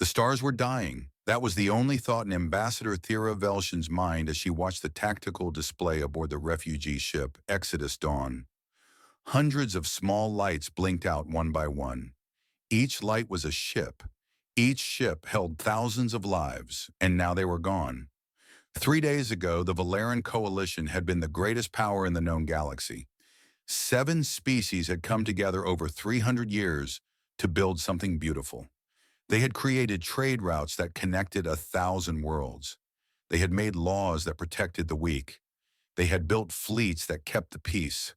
The stars were dying. That was the only thought in Ambassador Thera Velshin's mind as she watched the tactical display aboard the refugee ship Exodus Dawn. Hundreds of small lights blinked out one by one. Each light was a ship. Each ship held thousands of lives, and now they were gone. 3 days ago, the Valeran Coalition had been the greatest power in the known galaxy. 7 species had come together over 300 years to build something beautiful. They had created trade routes that connected 1,000 worlds. They had made laws that protected the weak. They had built fleets that kept the peace.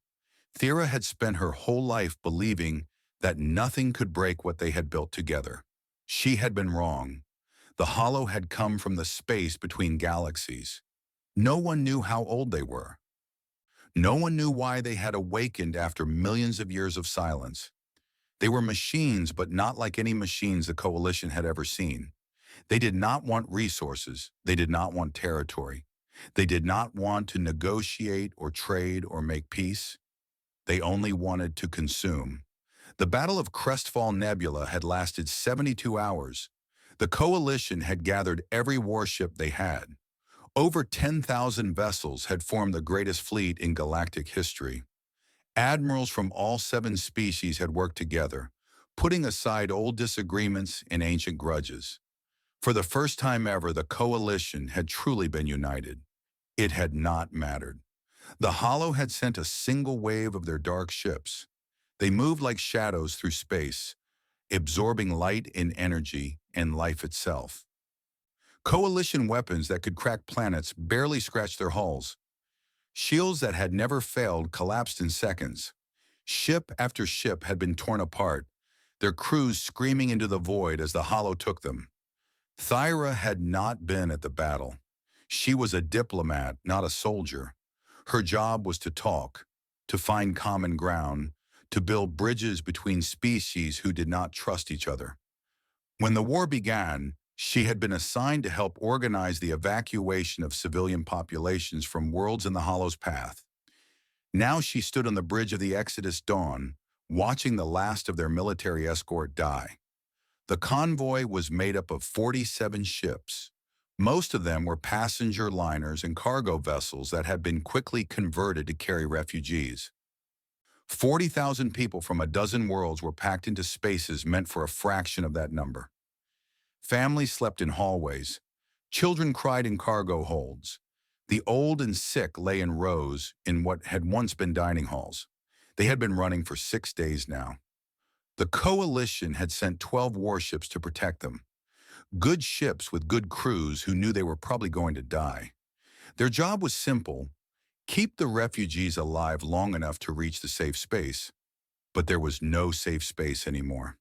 Thera had spent her whole life believing that nothing could break what they had built together. She had been wrong. The hollow had come from the space between galaxies. No one knew how old they were. No one knew why they had awakened after millions of years of silence. They were machines, but not like any machines the Coalition had ever seen. They did not want resources. They did not want territory. They did not want to negotiate or trade or make peace. They only wanted to consume. The Battle of Crestfall Nebula had lasted 72 hours. The Coalition had gathered every warship they had. Over 10,000 vessels had formed the greatest fleet in galactic history. Admirals from all 7 species had worked together, putting aside old disagreements and ancient grudges. For the first time ever, the Coalition had truly been united. It had not mattered. The Hollow had sent a single wave of their dark ships. They moved like shadows through space, absorbing light and energy and life itself. Coalition weapons that could crack planets barely scratched their hulls. Shields that had never failed collapsed in seconds. Ship after ship had been torn apart, their crews screaming into the void as the Hollow took them. Thyra had not been at the battle. She was a diplomat, not a soldier. Her job was to talk, to find common ground, to build bridges between species who did not trust each other. When the war began, she had been assigned to help organize the evacuation of civilian populations from worlds in the Hollow's path. Now she stood on the bridge of the Exodus Dawn, watching the last of their military escort die. The convoy was made up of 47 ships. Most of them were passenger liners and cargo vessels that had been quickly converted to carry refugees. 40,000 people from a dozen worlds were packed into spaces meant for a fraction of that number. Families slept in hallways. Children cried in cargo holds. The old and sick lay in rows in what had once been dining halls. They had been running for 6 days now. The Coalition had sent 12 warships to protect them. Good ships with good crews who knew they were probably going to die. Their job was simple: keep the refugees alive long enough to reach the safe space. But there was no safe space anymore.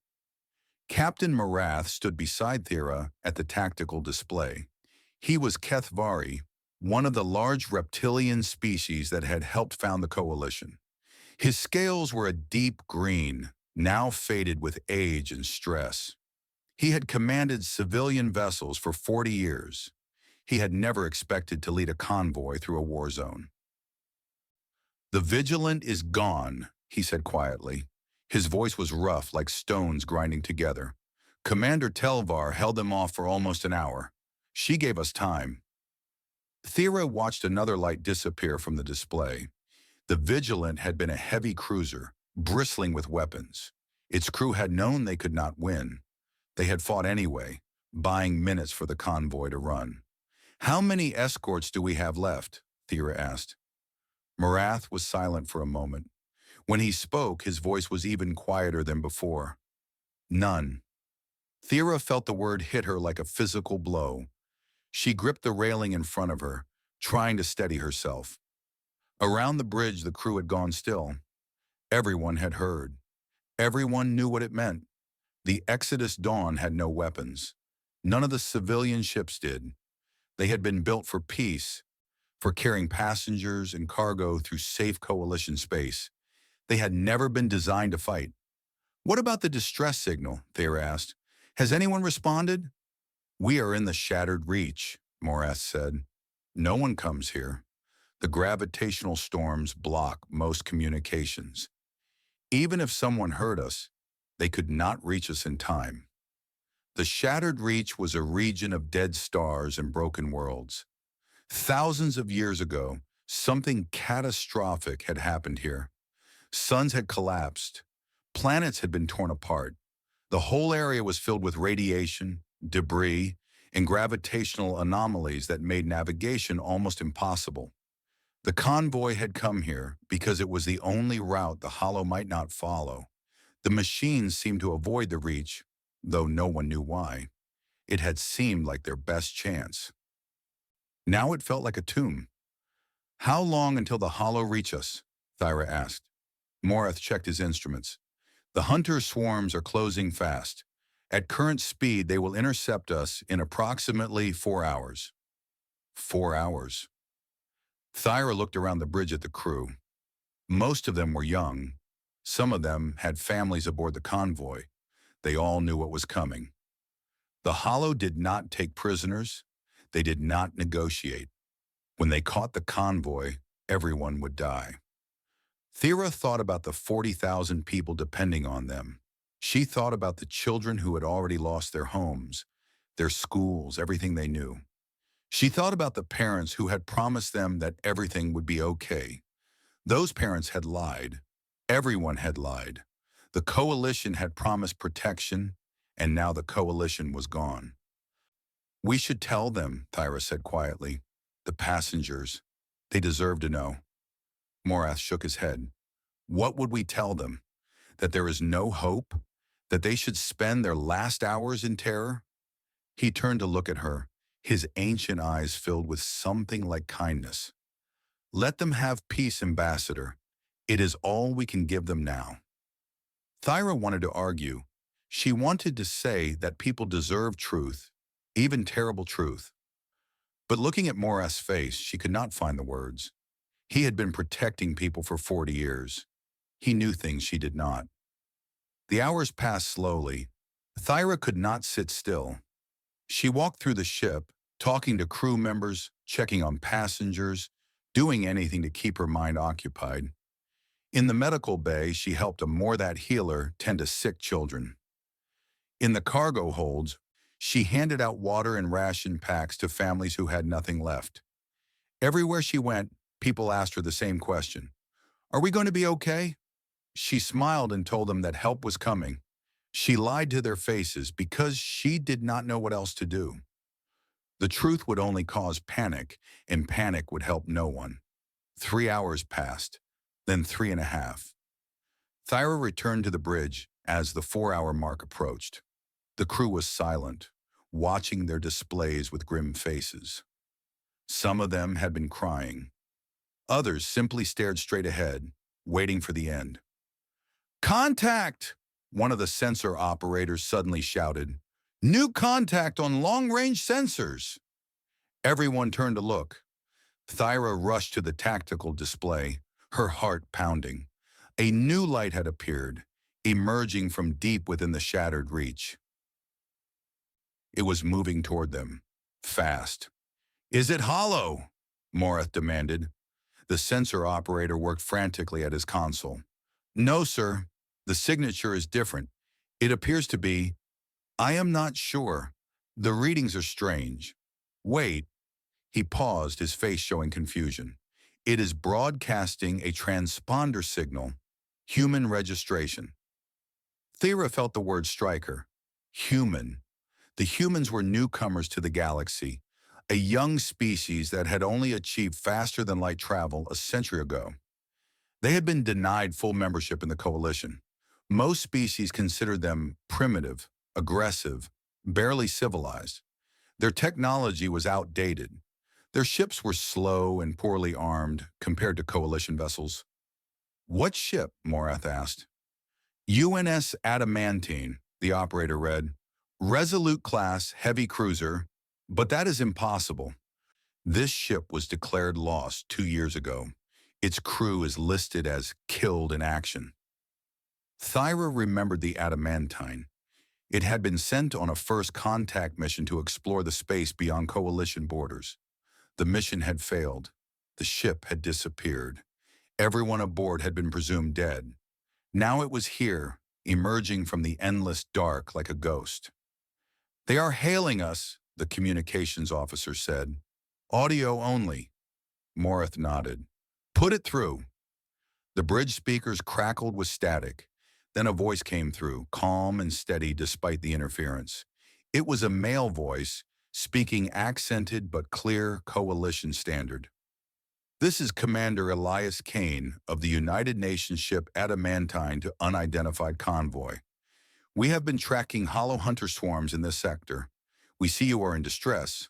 Captain Marath stood beside Thera at the tactical display. He was Kethvari, one of the large reptilian species that had helped found the Coalition. His scales were a deep green, now faded with age and stress. He had commanded civilian vessels for 40 years. He had never expected to lead a convoy through a war zone. "The Vigilant is gone," he said quietly. His voice was rough, like stones grinding together. "Commander Telvar held them off for almost an hour. She gave us time." Thera watched another light disappear from the display. The Vigilant had been a heavy cruiser, bristling with weapons. Its crew had known they could not win. They had fought anyway, buying minutes for the convoy to run. "How many escorts do we have left?" Thera asked. Marath was silent for a moment. When he spoke, his voice was even quieter than before. "None." Thera felt the word hit her like a physical blow. She gripped the railing in front of her, trying to steady herself. Around the bridge, the crew had gone still. Everyone had heard. Everyone knew what it meant. The Exodus Dawn had no weapons. None of the civilian ships did. They had been built for peace, for carrying passengers and cargo through safe Coalition space. They had never been designed to fight. "What about the distress signal?" Thera asked. "Has anyone responded?" "We are in the Shattered Reach," Morath said. "No one comes here. The gravitational storms block most communications. Even if someone heard us, they could not reach us in time." The shattered reach was a region of dead stars and broken worlds. Thousands of years ago, something catastrophic had happened here. Suns had collapsed. Planets had been torn apart. The whole area was filled with radiation, debris, and gravitational anomalies that made navigation almost impossible. The convoy had come here because it was the only route the Hollow might not follow. The machines seemed to avoid the reach, though no one knew why. It had seemed like their best chance. Now it felt like a tomb. How long until the Hollow reach us? Thyra asked. Morath checked his instruments. The hunter swarms are closing fast. At current speed, they will intercept us in approximately 4 hours. 4 hours. Thyra looked around the bridge at the crew. Most of them were young. Some of them had families aboard the convoy. They all knew what was coming. The Hollow did not take prisoners. They did not negotiate. When they caught the convoy, everyone would die. Thera thought about the 40,000 people depending on them. She thought about the children who had already lost their homes, their schools, everything they knew. She thought about the parents who had promised them that everything would be okay. Those parents had lied. Everyone had lied. The coalition had promised protection, and now the coalition was gone. We should tell them, Thyra said quietly. The passengers. They deserve to know. Morath shook his head. What would we tell them? That there is no hope? That they should spend their last hours in terror? He turned to look at her, his ancient eyes filled with something like kindness. Let them have peace, Ambassador. It is all we can give them now. Thyra wanted to argue. She wanted to say that people deserve truth, even terrible truth. But looking at Morath's face, she could not find the words. He had been protecting people for 40 years. He knew things she did not. The hours passed slowly. Thyra could not sit still. She walked through the ship, talking to crew members, checking on passengers, doing anything to keep her mind occupied. In the medical bay, she helped a Mordat healer tend to sick children. In the cargo holds, she handed out water and ration packs to families who had nothing left. Everywhere she went, people asked her the same question. Are we going to be okay? She smiled and told them that help was coming. She lied to their faces because she did not know what else to do. The truth would only cause panic, and panic would help no one. 3 hours passed, then 3.5. Thyra returned to the bridge as the 4-hour mark approached. The crew was silent, watching their displays with grim faces. Some of them had been crying. Others simply stared straight ahead, waiting for the end. Contact! One of the sensor operators suddenly shouted. New contact on long-range sensors! Everyone turned to look. Thyra rushed to the tactical display, her heart pounding. A new light had appeared, emerging from deep within the shattered reach. It was moving toward them, fast. Is it hollow? Morath demanded. The sensor operator worked frantically at his console. No, sir. The signature is different. It appears to be. I am not sure. The readings are strange. Wait. He paused, his face showing confusion. It is broadcasting a transponder signal. Human registration. Thera felt the word strike her. Human. The humans were newcomers to the galaxy, a young species that had only achieved faster-than-light travel a century ago. They had been denied full membership in the coalition. Most species considered them primitive, aggressive, barely civilized. Their technology was outdated. Their ships were slow and poorly armed compared to coalition vessels. What ship? Morath asked. UNS Adamantine, the operator read. Resolute class heavy cruiser, but that is impossible. This ship was declared lost 2 years ago. Its crew is listed as killed in action. Thyra remembered the Adamantine. It had been sent on a first contact mission to explore the space beyond coalition borders. The mission had failed. The ship had disappeared. Everyone aboard had been presumed dead. Now it was here, emerging from the endless dark like a ghost. They are hailing us, the communications officer said. Audio only. Morith nodded. Put it through. The bridge speakers crackled with static. Then a voice came through, calm and steady despite the interference. It was a male voice, speaking accented but clear coalition standard. This is Commander Elias Kane of the United Nations ship Adamantine to unidentified convoy. We have been tracking hollow hunter swarms in this sector. We see you are in distress.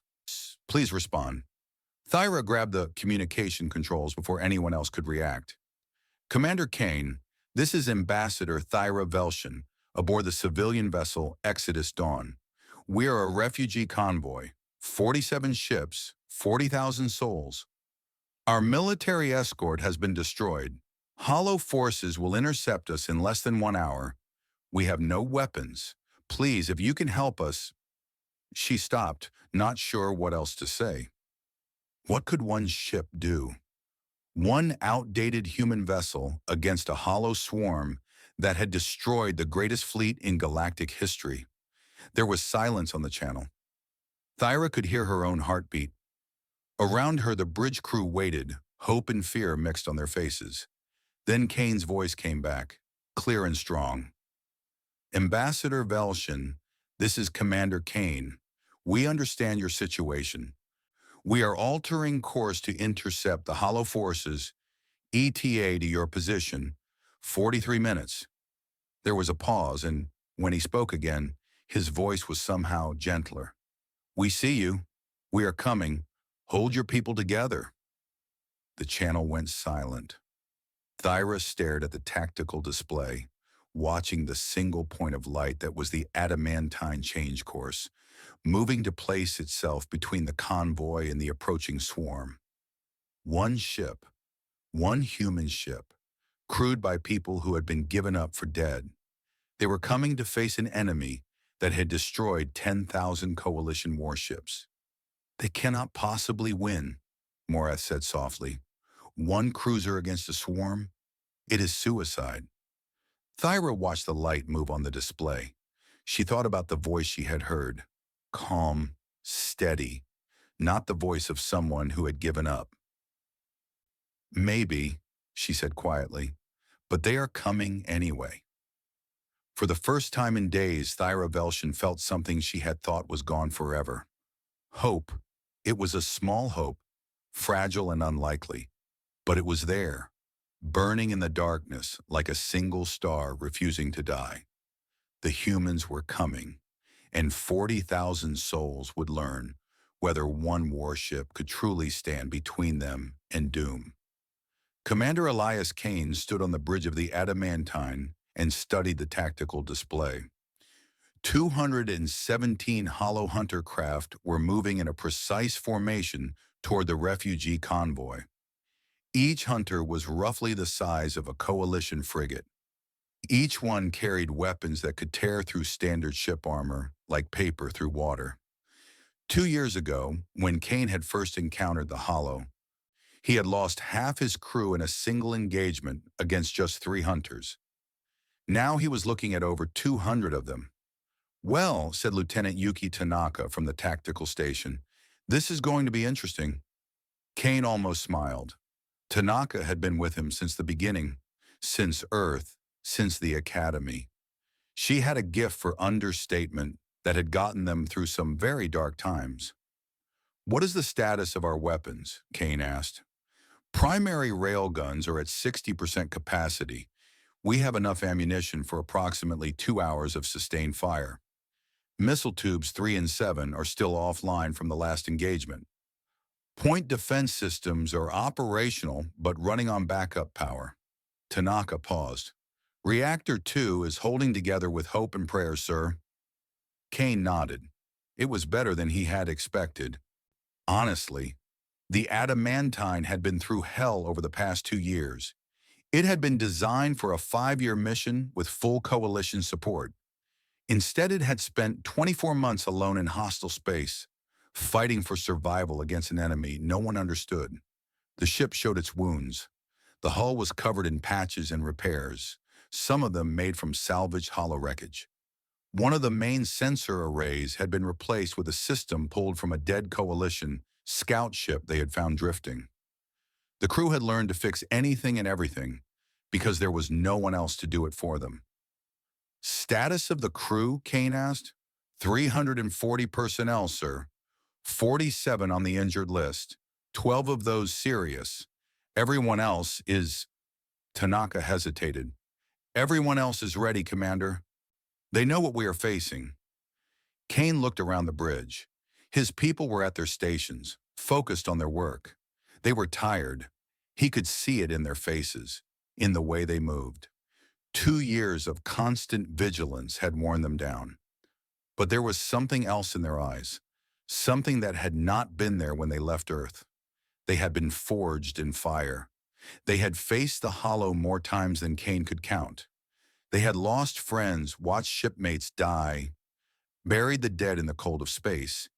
Please respond. Thyra grabbed the communication controls before anyone else could react. Commander Kane, this is Ambassador Thyra Velshin aboard the civilian vessel Exodus Dawn. We are a refugee convoy, 47 ships, 40,000 souls. Our military escort has been destroyed. Hollow forces will intercept us in less than 1 hour. We have no weapons. Please, if you can help us. She stopped, not sure what else to say. What could one ship do? One outdated human vessel against a hollow swarm that had destroyed the greatest fleet in galactic history. There was silence on the channel. Thyra could hear her own heartbeat. Around her, the bridge crew waited, hope and fear mixed on their faces. Then Kane's voice came back, clear and strong. Ambassador Velshin, this is Commander Kane. We understand your situation. We are altering course to intercept the hollow forces, ETA to your position, 43 minutes. There was a pause, and when he spoke again, his voice was somehow gentler. We see you. We are coming. Hold your people together. The channel went silent. Thyra stared at the tactical display, watching the single point of light that was the adamantine change course, moving to place itself between the convoy and the approaching swarm. One ship, one human ship, crewed by people who had been given up for dead. They were coming to face an enemy that had destroyed 10,000 coalition warships. They cannot possibly win, Moreth said softly. One cruiser against a swarm? It is suicide. Thyra watched the light move on the display. She thought about the voice she had heard. Calm, steady, not the voice of someone who had given up. Maybe, she said quietly, but they are coming anyway. For the first time in days, Thyra Velshin felt something she had thought was gone forever. Hope. It was a small hope, fragile and unlikely, but it was there, burning in the darkness like a single star refusing to die. The humans were coming, and 40,000 souls would learn whether one warship could truly stand between them and doom. Commander Elias Kane stood on the bridge of the Adamantine and studied the tactical display. 217 hollow hunter craft were moving in a precise formation toward the refugee convoy. Each hunter was roughly the size of a coalition frigate. Each one carried weapons that could tear through standard ship armor like paper through water. 2 years ago, when Kane had first encountered the Hollow, he had lost half his crew in a single engagement against just 3 hunters. Now he was looking at over 200 of them. Well, said Lieutenant Yuki Tanaka from the tactical station, this is going to be interesting. Kane almost smiled. Tanaka had been with him since the beginning, since Earth, since the Academy. She had a gift for understatement that had gotten them through some very dark times. What is the status of our weapons? Kane asked. Primary railguns are at 60% capacity. We have enough ammunition for approximately 2 hours of sustained fire. Missile tubes 3 and 7 are still offline from the last engagement. Point defense systems are operational but running on backup power. Tanaka paused. Reactor 2 is holding together with hope and prayer, sir. Kane nodded. It was better than he had expected. Honestly, the Adamantine had been through hell over the past 2 years. It had been designed for a 5-year mission with full coalition support. Instead, it had spent 24 months alone in hostile space, fighting for survival against an enemy no one understood. The ship showed its wounds. The hull was covered in patches and repairs, some of them made from salvaged hollow wreckage. One of the main sensor arrays had been replaced with a system pulled from a dead coalition scout ship they had found drifting. The crew had learned to fix anything and everything because there was no one else to do it for them. Status of the crew, Kane asked. 340 personnel, sir. 47 on the injured list. 12 of those serious. Everyone else is... Tanaka hesitated. Everyone else is ready, Commander. They know what we are facing. Kane looked around the bridge. His people were at their stations, focused on their work. They were tired. He could see it in their faces, in the way they moved. 2 years of constant vigilance had worn them down. But there was something else in their eyes, something that had not been there when they left Earth. They had been forged in fire. They had faced the hollow more times than Kane could count. They had lost friends, watched shipmates die, buried the dead in the cold of space,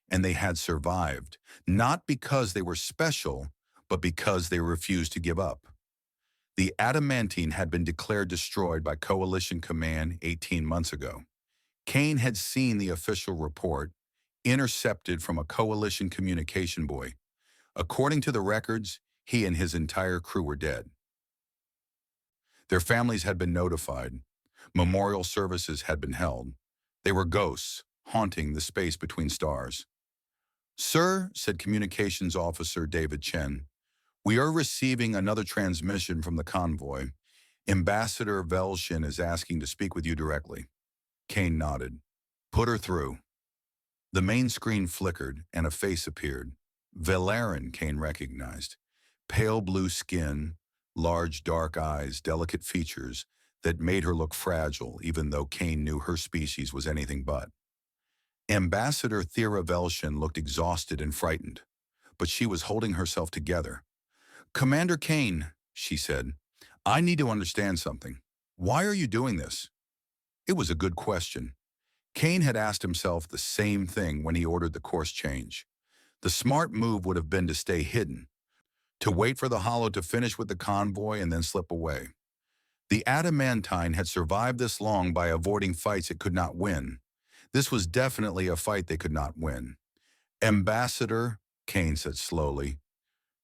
and they had survived, not because they were special, but because they refused to give up. The adamantine had been declared destroyed by Coalition Command 18 months ago. Kane had seen the official report, intercepted from a Coalition communication buoy. According to the records, he and his entire crew were dead. Their families had been notified. Memorial services had been held. They were ghosts, haunting the space between stars. Sir, said Communications Officer David Chen, we are receiving another transmission from the convoy. Ambassador Velshin is asking to speak with you directly. Kane nodded. Put her through. The main screen flickered and a face appeared. Velarin, Kane recognized. Pale blue skin, large dark eyes, delicate features that made her look fragile even though Kane knew her species was anything but. Ambassador Thera Velshin looked exhausted and frightened, but she was holding herself together. Commander Kane, she said, I need to understand something. Why are you doing this? It was a good question. Kane had asked himself the same thing when he ordered the course change. The smart move would have been to stay hidden, to wait for the Hollow to finish with the convoy and then slip away. The adamantine had survived this long by avoiding fights it could not win. This was definitely a fight they could not win. Ambassador, Kane said slowly,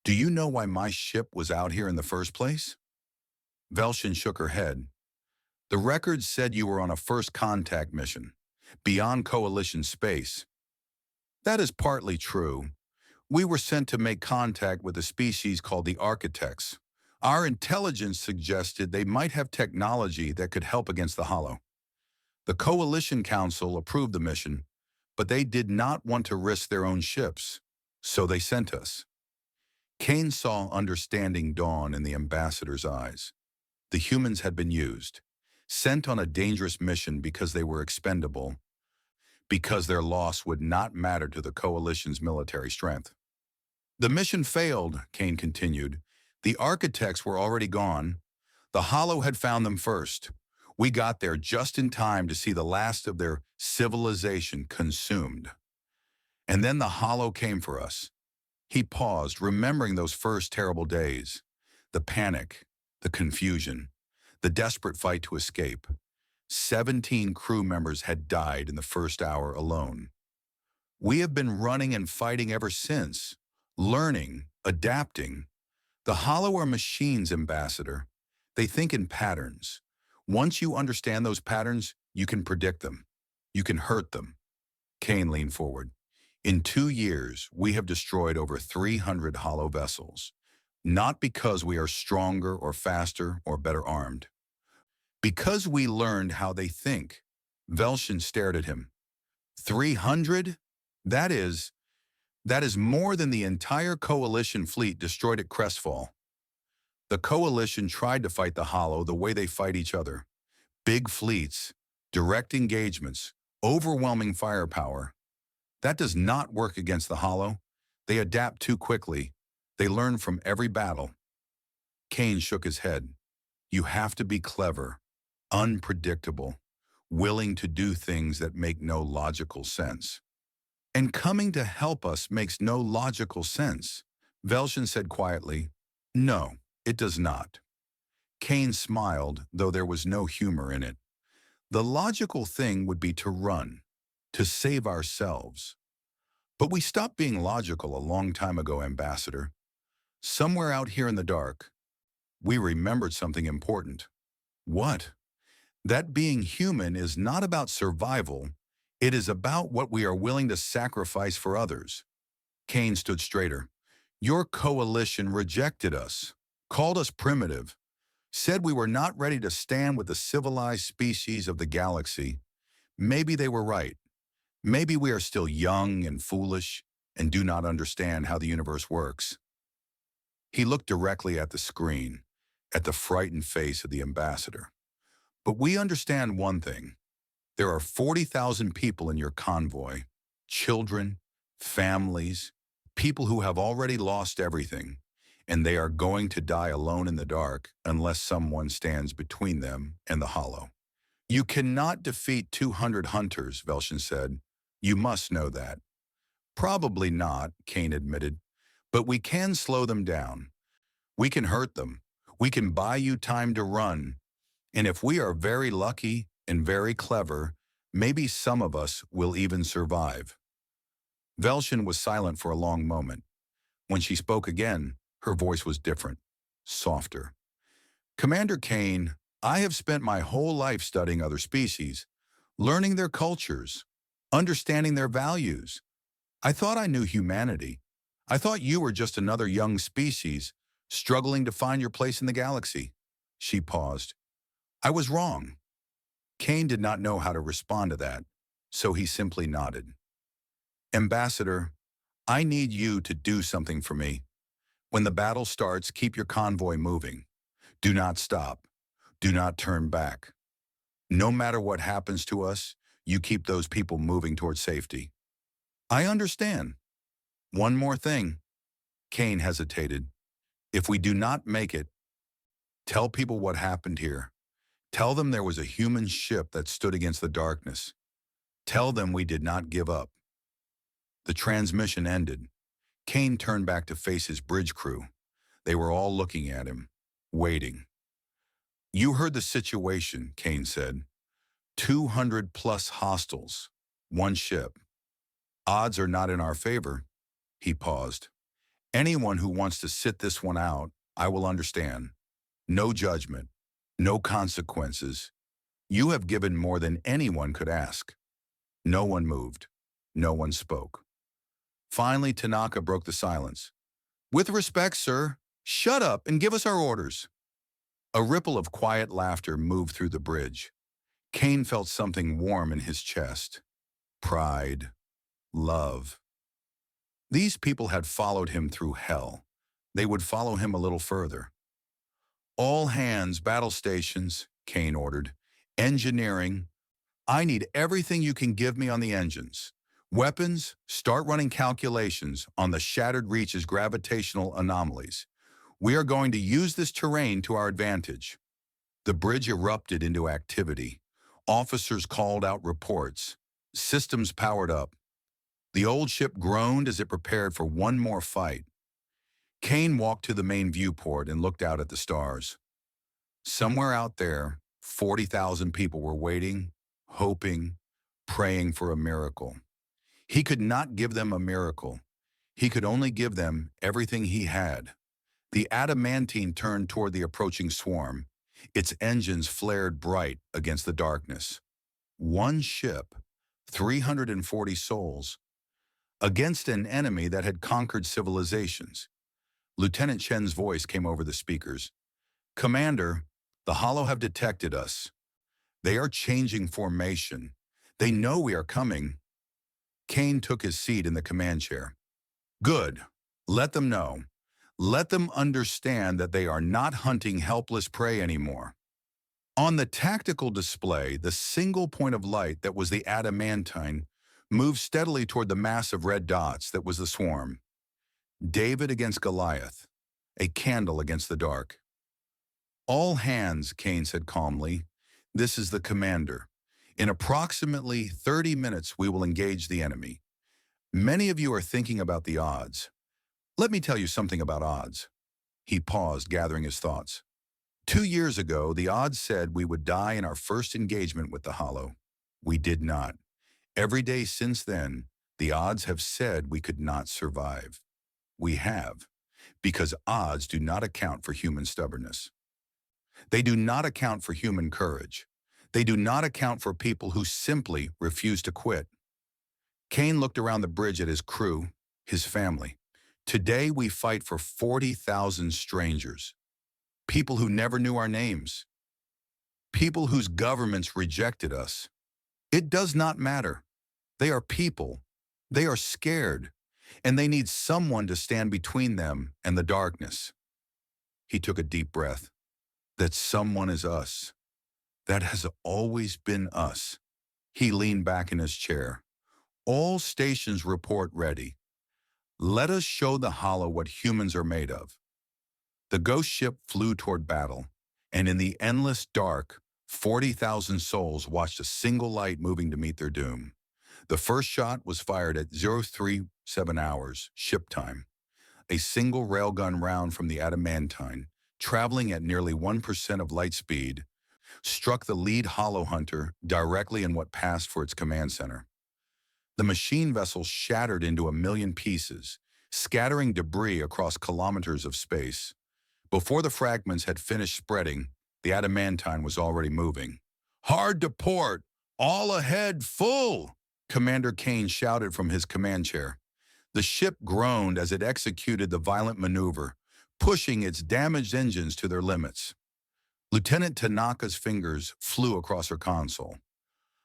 do you know why my ship was out here in the first place? Velshin shook her head. The records said you were on a first contact mission, beyond Coalition space. That is partly true. We were sent to make contact with a species called the Architects. Our intelligence suggested they might have technology that could help against the Hollow. The Coalition Council approved the mission, but they did not want to risk their own ships, so they sent us. Kane saw understanding dawn in the ambassador's eyes. The humans had been used, sent on a dangerous mission because they were expendable, because their loss would not matter to the Coalition's military strength. The mission failed, Kane continued. The Architects were already gone. The Hollow had found them first. We got there just in time to see the last of their civilization consumed. And then the Hollow came for us. He paused, remembering those first terrible days. The panic, the confusion, the desperate fight to escape. 17 crew members had died in the first hour alone. We have been running and fighting ever since, learning, adapting. The Hollow are machines, Ambassador. They think in patterns. Once you understand those patterns, you can predict them. You can hurt them. Kane leaned forward. In 2 years, we have destroyed over 300 Hollow vessels. Not because we are stronger or faster or better armed. Because we learned how they think. Velshin stared at him. 300? That is more than the entire Coalition fleet destroyed at Crestfall. The Coalition tried to fight the Hollow the way they fight each other. Big fleets, direct engagements, overwhelming firepower. That does not work against the Hollow. They adapt too quickly. They learn from every battle. Kane shook his head. You have to be clever, unpredictable, willing to do things that make no logical sense. And coming to help us makes no logical sense, Velshin said quietly. No, it does not. Kane smiled, though there was no humor in it. The logical thing would be to run, to save ourselves. But we stopped being logical a long time ago, Ambassador. Somewhere out here in the dark, we remembered something important. What? That being human is not about survival, it is about what we are willing to sacrifice for others. Kane stood straighter. Your coalition rejected us, called us primitive, said we were not ready to stand with the civilized species of the galaxy. Maybe they were right. Maybe we are still young and foolish and do not understand how the universe works. He looked directly at the screen, at the frightened face of the ambassador. But we understand one thing. There are 40,000 people in your convoy, children, families, people who have already lost everything, and they are going to die alone in the dark unless someone stands between them and the hollow. You cannot defeat 200 hunters, Velshin said. You must know that. Probably not, Kane admitted, but we can slow them down. We can hurt them. We can buy you time to run. And if we are very lucky and very clever, maybe some of us will even survive. Velshin was silent for a long moment. When she spoke again, her voice was different, softer. Commander Kane, I have spent my whole life studying other species, learning their cultures, understanding their values. I thought I knew humanity. I thought you were just another young species, struggling to find your place in the galaxy. She paused. I was wrong. Kane did not know how to respond to that, so he simply nodded. Ambassador, I need you to do something for me. When the battle starts, keep your convoy moving. Do not stop. Do not turn back. No matter what happens to us, you keep those people moving towards safety. I understand. One more thing. Kane hesitated. If we do not make it, tell people what happened here. Tell them there was a human ship that stood against the darkness. Tell them we did not give up. The transmission ended. Kane turned back to face his bridge crew. They were all looking at him, waiting. You heard the situation, Kane said. 200 plus hostiles, one ship. Odds are not in our favor. He paused. Anyone who wants to sit this one out, I will understand. No judgment, no consequences. You have given more than anyone could ask. No one moved. No one spoke. Finally, Tanaka broke the silence. With respect, sir, shut up and give us our orders. A ripple of quiet laughter moved through the bridge. Kane felt something warm in his chest. Pride. Love. These people had followed him through hell. They would follow him a little further. All hands, battle stations, Kane ordered. Engineering. I need everything you can give me on the engines. Weapons, start running calculations on the Shattered Reach's gravitational anomalies. We are going to use this terrain to our advantage. The bridge erupted into activity. Officers called out reports. Systems powered up. The old ship groaned as it prepared for one more fight. Kane walked to the main viewport and looked out at the stars. Somewhere out there, 40,000 people were waiting, hoping, praying for a miracle. He could not give them a miracle. He could only give them everything he had. The adamantine turned toward the approaching swarm. Its engines flared bright against the darkness. One ship, 340 souls, against an enemy that had conquered civilizations. Lieutenant Chen's voice came over the speakers. Commander, the Hollow have detected us. They are changing formation. They know we are coming. Kane took his seat in the command chair. Good. Let them know. Let them understand that they are not hunting helpless prey anymore. On the tactical display, the single point of light that was the adamantine moved steadily toward the mass of red dots that was the swarm. David against Goliath, a candle against the dark. All hands, Kane said calmly. This is the commander. In approximately 30 minutes, we will engage the enemy. Many of you are thinking about the odds. Let me tell you something about odds. He paused, gathering his thoughts. 2 years ago, the odds said we would die in our first engagement with the Hollow. We did not. Every day since then, the odds have said we could not survive. We have, because odds do not account for human stubbornness. They do not account for human courage. They do not account for people who simply refuse to quit. Kane looked around the bridge at his crew, his family. Today we fight for 40,000 strangers. People who never knew our names. People whose governments rejected us. It does not matter. They are people. They are scared. And they need someone to stand between them and the darkness. He took a deep breath. That someone is us. That has always been us. He leaned back in his chair. All stations report ready. Let us show the Hollow what humans are made of. The ghost ship flew toward battle, and in the endless dark, 40,000 souls watched a single light moving to meet their doom. The first shot was fired at 037 hours, ship time. A single railgun round from the adamantine, traveling at nearly 1% of light speed, struck the lead Hollow Hunter directly in what passed for its command center. The machine vessel shattered into a million pieces, scattering debris across kilometers of space. Before the fragments had finished spreading, the adamantine was already moving. "Hard to port! All ahead, full!" Commander Kane shouted from his command chair. The ship groaned as it executed the violent maneuver, pushing its damaged engines to their limits. Lieutenant Tanaka's fingers flew across her console.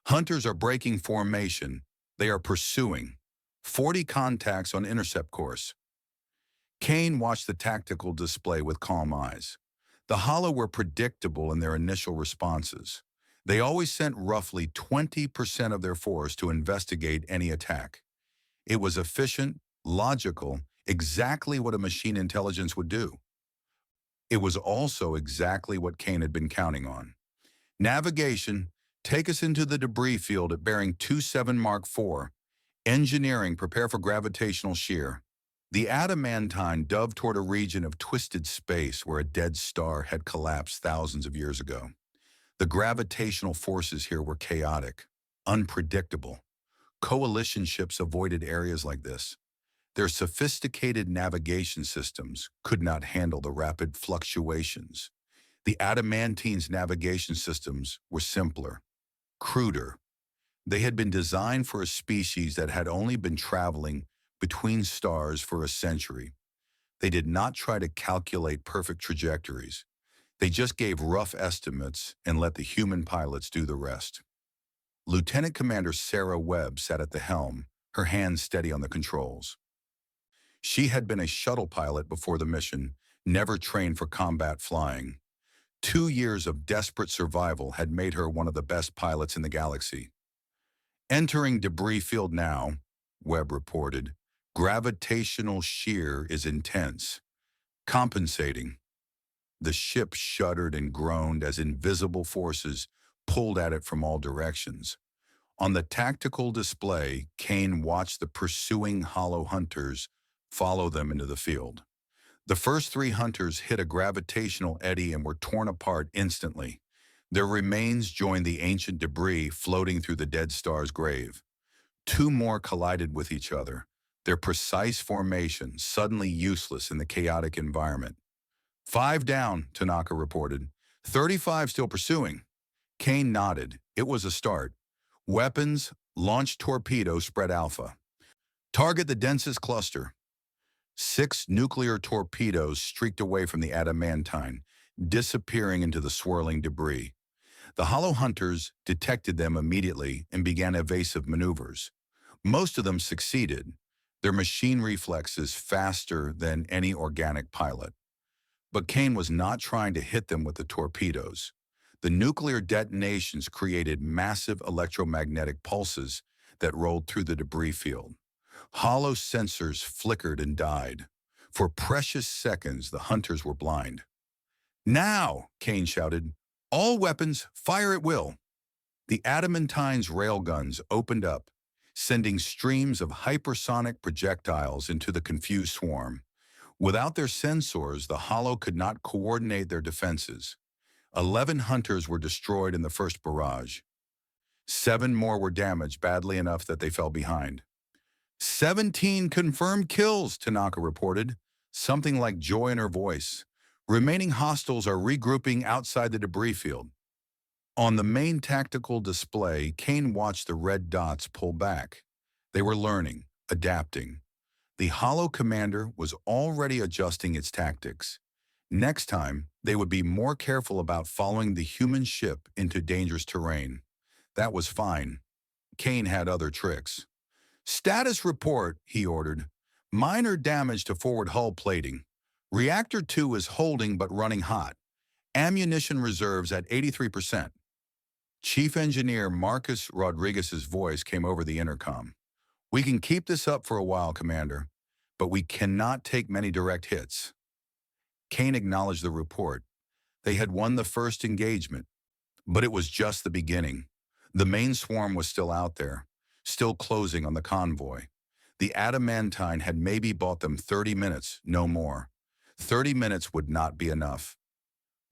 Hunters are breaking formation. They are pursuing. 40 contacts on intercept course. Kane watched the tactical display with calm eyes. The Hollow were predictable in their initial responses. They always sent roughly 20% of their force to investigate any attack. It was efficient, logical, exactly what a machine intelligence would do. It was also exactly what Kane had been counting on. Navigation, take us into the debris field at bearing 27 Mark IV. Engineering, prepare for gravitational shear. The adamantine dove toward a region of twisted space where a dead star had collapsed thousands of years ago. The gravitational forces here were chaotic, unpredictable. Coalition ships avoided areas like this. Their sophisticated navigation systems could not handle the rapid fluctuations. The adamantine's navigation systems were simpler, cruder. They had been designed for a species that had only been traveling between stars for a century. They did not try to calculate perfect trajectories. They just gave rough estimates and let the human pilots do the rest. Lieutenant Commander Sarah Webb sat at the helm, her hands steady on the controls. She had been a shuttle pilot before the mission, never trained for combat flying. 2 years of desperate survival had made her one of the best pilots in the galaxy. "Entering debris field now," Webb reported. "Gravitational shear is intense. Compensating." The ship shuddered and groaned as invisible forces pulled at it from all directions. On the tactical display, Kane watched the pursuing Hollow Hunters follow them into the field. The first 3 hunters hit a gravitational eddy and were torn apart instantly. Their remains joined the ancient debris floating through the dead star's grave. 2 more collided with each other, their precise formation suddenly useless in the chaotic environment. "5 down," Tanaka reported. 35 still pursuing. Kane nodded. It was a start. Weapons, launch torpedo spread alpha. Target the densest cluster. 6 nuclear torpedoes streaked away from the adamantine, disappearing into the swirling debris. The Hollow Hunters detected them immediately and began evasive maneuvers. Most of them succeeded, their machine reflexes faster than any organic pilot. But Kane was not trying to hit them with the torpedoes. The nuclear detonations created massive electromagnetic pulses that rolled through the debris field. Hollow sensors flickered and died. For precious seconds, the hunters were blind. "Now!" Kane shouted. "All weapons, fire at will." The adamantine's railguns opened up, sending streams of hypersonic projectiles into the confused swarm. Without their sensors, the Hollow could not coordinate their defenses. 11 hunters were destroyed in the first barrage. 7 more were damaged badly enough that they fell behind. 17 confirmed kills, Tanaka reported, something like joy in her voice. Remaining hostiles are regrouping outside the debris field. On the main tactical display, Kane watched the red dots pull back. They were learning, adapting. The Holo commander was already adjusting its tactics. Next time, they would be more careful about following the human ship into dangerous terrain. That was fine. Kane had other tricks. "Status report," he ordered. "Minor damage to forward hull plating. Reactor 2 is holding but running hot. Ammunition reserves at 83%. Chief Engineer Marcus Rodriguez's voice came over the intercom. "We can keep this up for a while, Commander, but we cannot take many direct hits." Kane acknowledged the report. They had won the first engagement, but it was just the beginning. The main swarm was still out there, still closing on the convoy. The adamantine had maybe bought them 30 minutes, no more. 30 minutes would not be enough.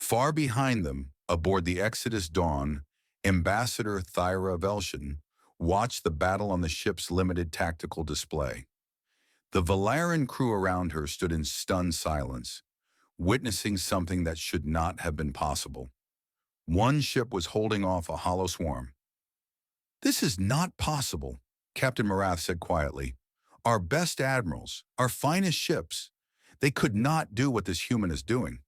Far behind them, aboard the Exodus Dawn, Ambassador Thyra Velshin watched the battle on the ship's limited tactical display. The Valerian crew around her stood in stunned silence, witnessing something that should not have been possible. One ship was holding off a hollow swarm. "This is not possible," Captain Morath said quietly. "Our best admirals, our finest ships, they could not do what this human is doing."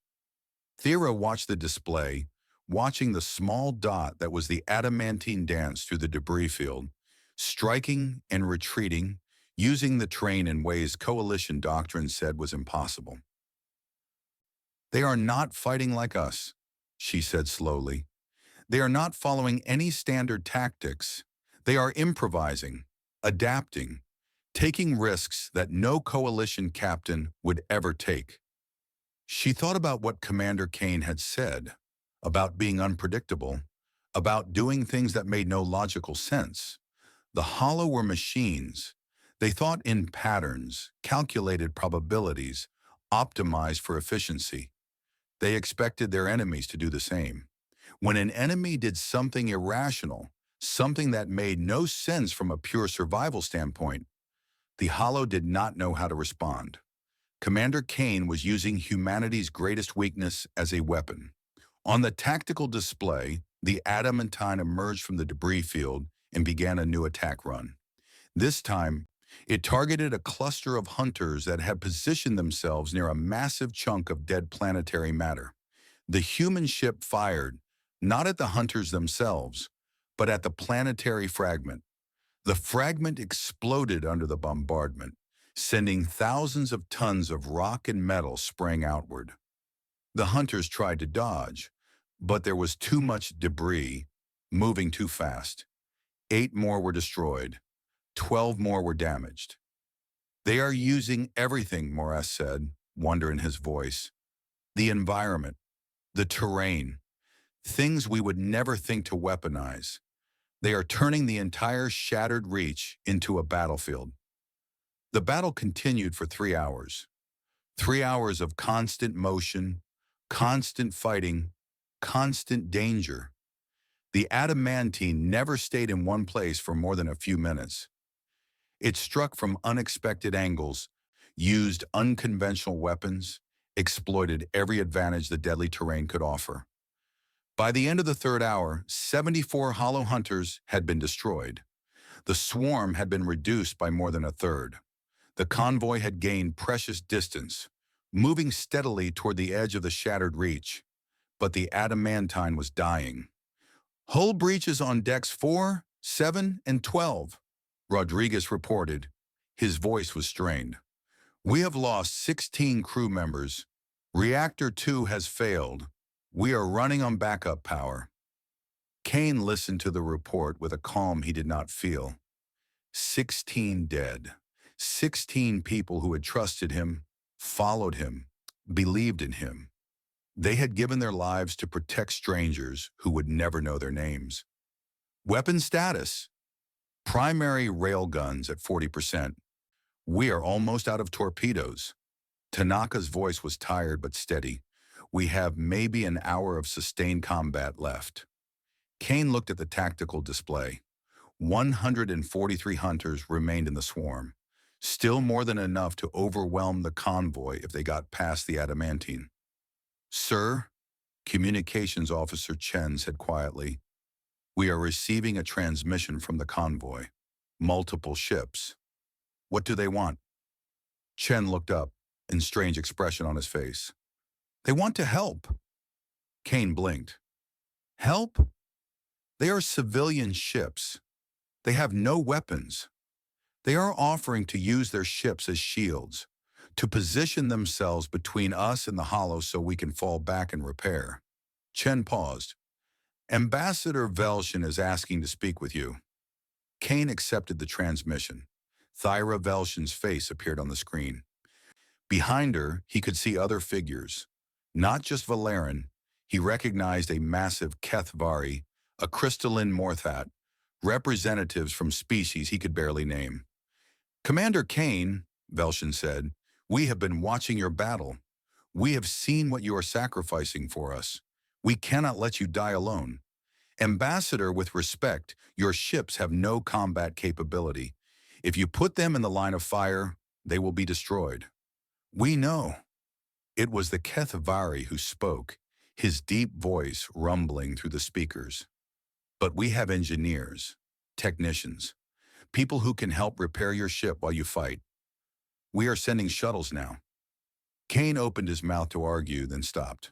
Thera watched the display, watching the small dot that was the adamantine dance through the debris field, striking and retreating, using the terrain in ways coalition doctrine said was impossible. "They are not fighting like us," she said slowly. "They are not following any standard tactics. They are improvising, adapting, taking risks that no coalition captain would ever take." She thought about what Commander Kane had said, about being unpredictable, about doing things that made no logical sense. The Holo were machines. They thought in patterns, calculated probabilities, optimized for efficiency. They expected their enemies to do the same. When an enemy did something irrational, something that made no sense from a pure survival standpoint, the Holo did not know how to respond. Commander Kane was using humanity's greatest weakness as a weapon. On the tactical display, the adamantine emerged from the debris field and began a new attack run. This time, it targeted a cluster of hunters that had positioned themselves near a massive chunk of dead planetary matter. The human ship fired, not at the hunters themselves, but at the planetary fragment. The fragment exploded under the bombardment, sending thousands of tons of rock and metal spraying outward. The hunters tried to dodge, but there was too much debris, moving too fast. 8 more were destroyed. 12 more were damaged. "They are using everything," Morath said, wonder in his voice. "The environment, the terrain, things we would never think to weaponize. They are turning the entire shattered reach into a battlefield." The battle continued for 3 hours. 3 hours of constant motion, constant fighting, constant danger. The adamantine never stayed in one place for more than a few minutes. It struck from unexpected angles, used unconventional weapons, exploited every advantage the deadly terrain could offer. By the end of the 3rd hour, 74 Holo hunters had been destroyed. The swarm had been reduced by more than a third. The convoy had gained precious distance, moving steadily toward the edge of the shattered reach. But the adamantine was dying. "Hull breaches on decks 4, 7, and 12, Rodriguez reported. His voice was strained. "We have lost 16 crew members. Reactor 2 has failed. We are running on backup power." Kane listened to the report with a calm he did not feel. 16 dead. 16 people who had trusted him, followed him, believed in him. They had given their lives to protect strangers who would never know their names. Weapon status. Primary railguns at 40%. "We are almost out of torpedoes." Tanaka's voice was tired but steady. We have maybe an hour of sustained combat left. Kane looked at the tactical display. 143 hunters remained in the swarm, still more than enough to overwhelm the convoy if they got past the adamantine. "Sir," Communications Officer Chen said quietly, "we are receiving a transmission from the convoy. Multiple ships. What do they want?" Chen looked up, a strange expression on his face. "They want to help." Kane blinked. "Help? They are civilian ships. They have no weapons. They are offering to use their ships as shields, to position themselves between us and the hollow so we can fall back and repair." Chen paused. "Ambassador Velshin is asking to speak with you." Kane accepted the transmission. Thyra Velshin's face appeared on the screen. Behind her, he could see other figures. Not just Valeran, he recognized a massive Kethvari, a crystalline Morthat, representatives from species he could barely name. "Commander Kane," Velshin said, "we have been watching your battle. We have seen what you are sacrificing for us. We cannot let you die alone. Ambassador, with respect, your ships have no combat capability. If you put them in the line of fire, they will be destroyed." "We know." It was the Kethvari who spoke, his deep voice rumbling through the speakers. "But we have engineers, technicians, people who can help repair your ship while you fight. We are sending shuttles now." Kane opened his mouth to argue, then stopped.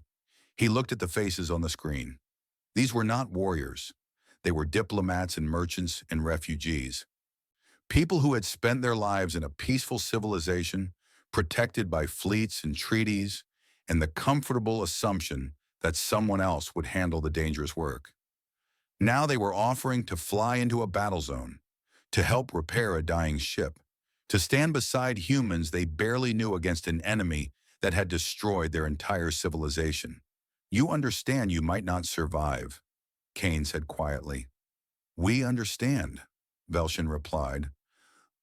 He looked at the faces on the screen. These were not warriors. They were diplomats and merchants and refugees. People who had spent their lives in a peaceful civilization, protected by fleets and treaties, and the comfortable assumption that someone else would handle the dangerous work. Now they were offering to fly into a battle zone, to help repair a dying ship, to stand beside humans they barely knew against an enemy that had destroyed their entire civilization. "You understand you might not survive," Kane said quietly. "We understand," Velshin replied.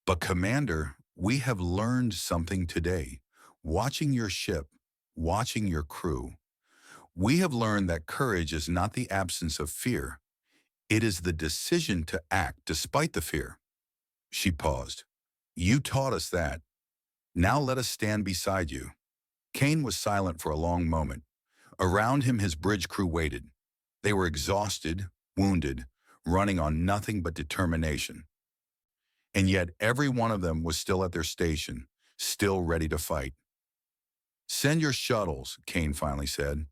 "But Commander, we have learned something today. Watching your ship, watching your crew, we have learned that courage is not the absence of fear. It is the decision to act despite the fear." She paused. "You taught us that. Now let us stand beside you." Kane was silent for a long moment. Around him his bridge crew waited. They were exhausted, wounded, running on nothing but determination. And yet every one of them was still at their station, still ready to fight. "Send your shuttles," Kane finally said.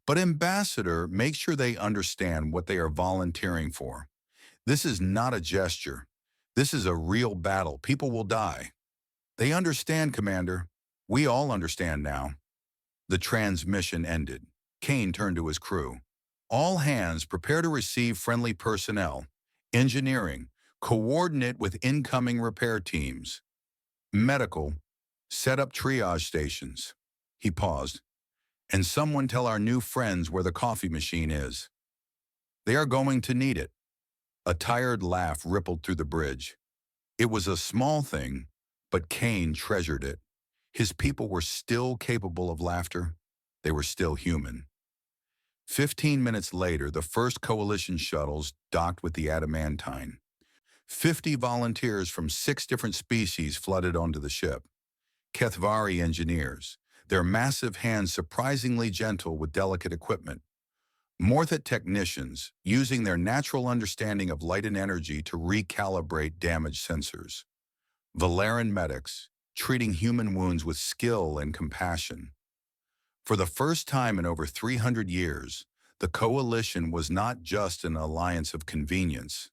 "But Ambassador, make sure they understand what they are volunteering for. This is not a gesture. This is a real battle. People will die." "They understand, Commander. We all understand now." The transmission ended. Kane turned to his crew. "All hands prepare to receive friendly personnel. Engineering, coordinate with incoming repair teams. Medical, set up triage stations." He paused. "And someone tell our new friends where the coffee machine is. They are going to need it." A tired laugh rippled through the bridge. It was a small thing, but Kane treasured it. His people were still capable of laughter. They were still human. 15 minutes later, the first coalition shuttles docked with the adamantine. 50 volunteers from 6 different species flooded onto the ship. Kethvari engineers, their massive hands surprisingly gentle with delicate equipment. Morthat technicians, using their natural understanding of light and energy to recalibrate damaged sensors. Valeran medics, treating human wounds with skill and compassion. For the first time in over 300 years, the coalition was not just an alliance of convenience.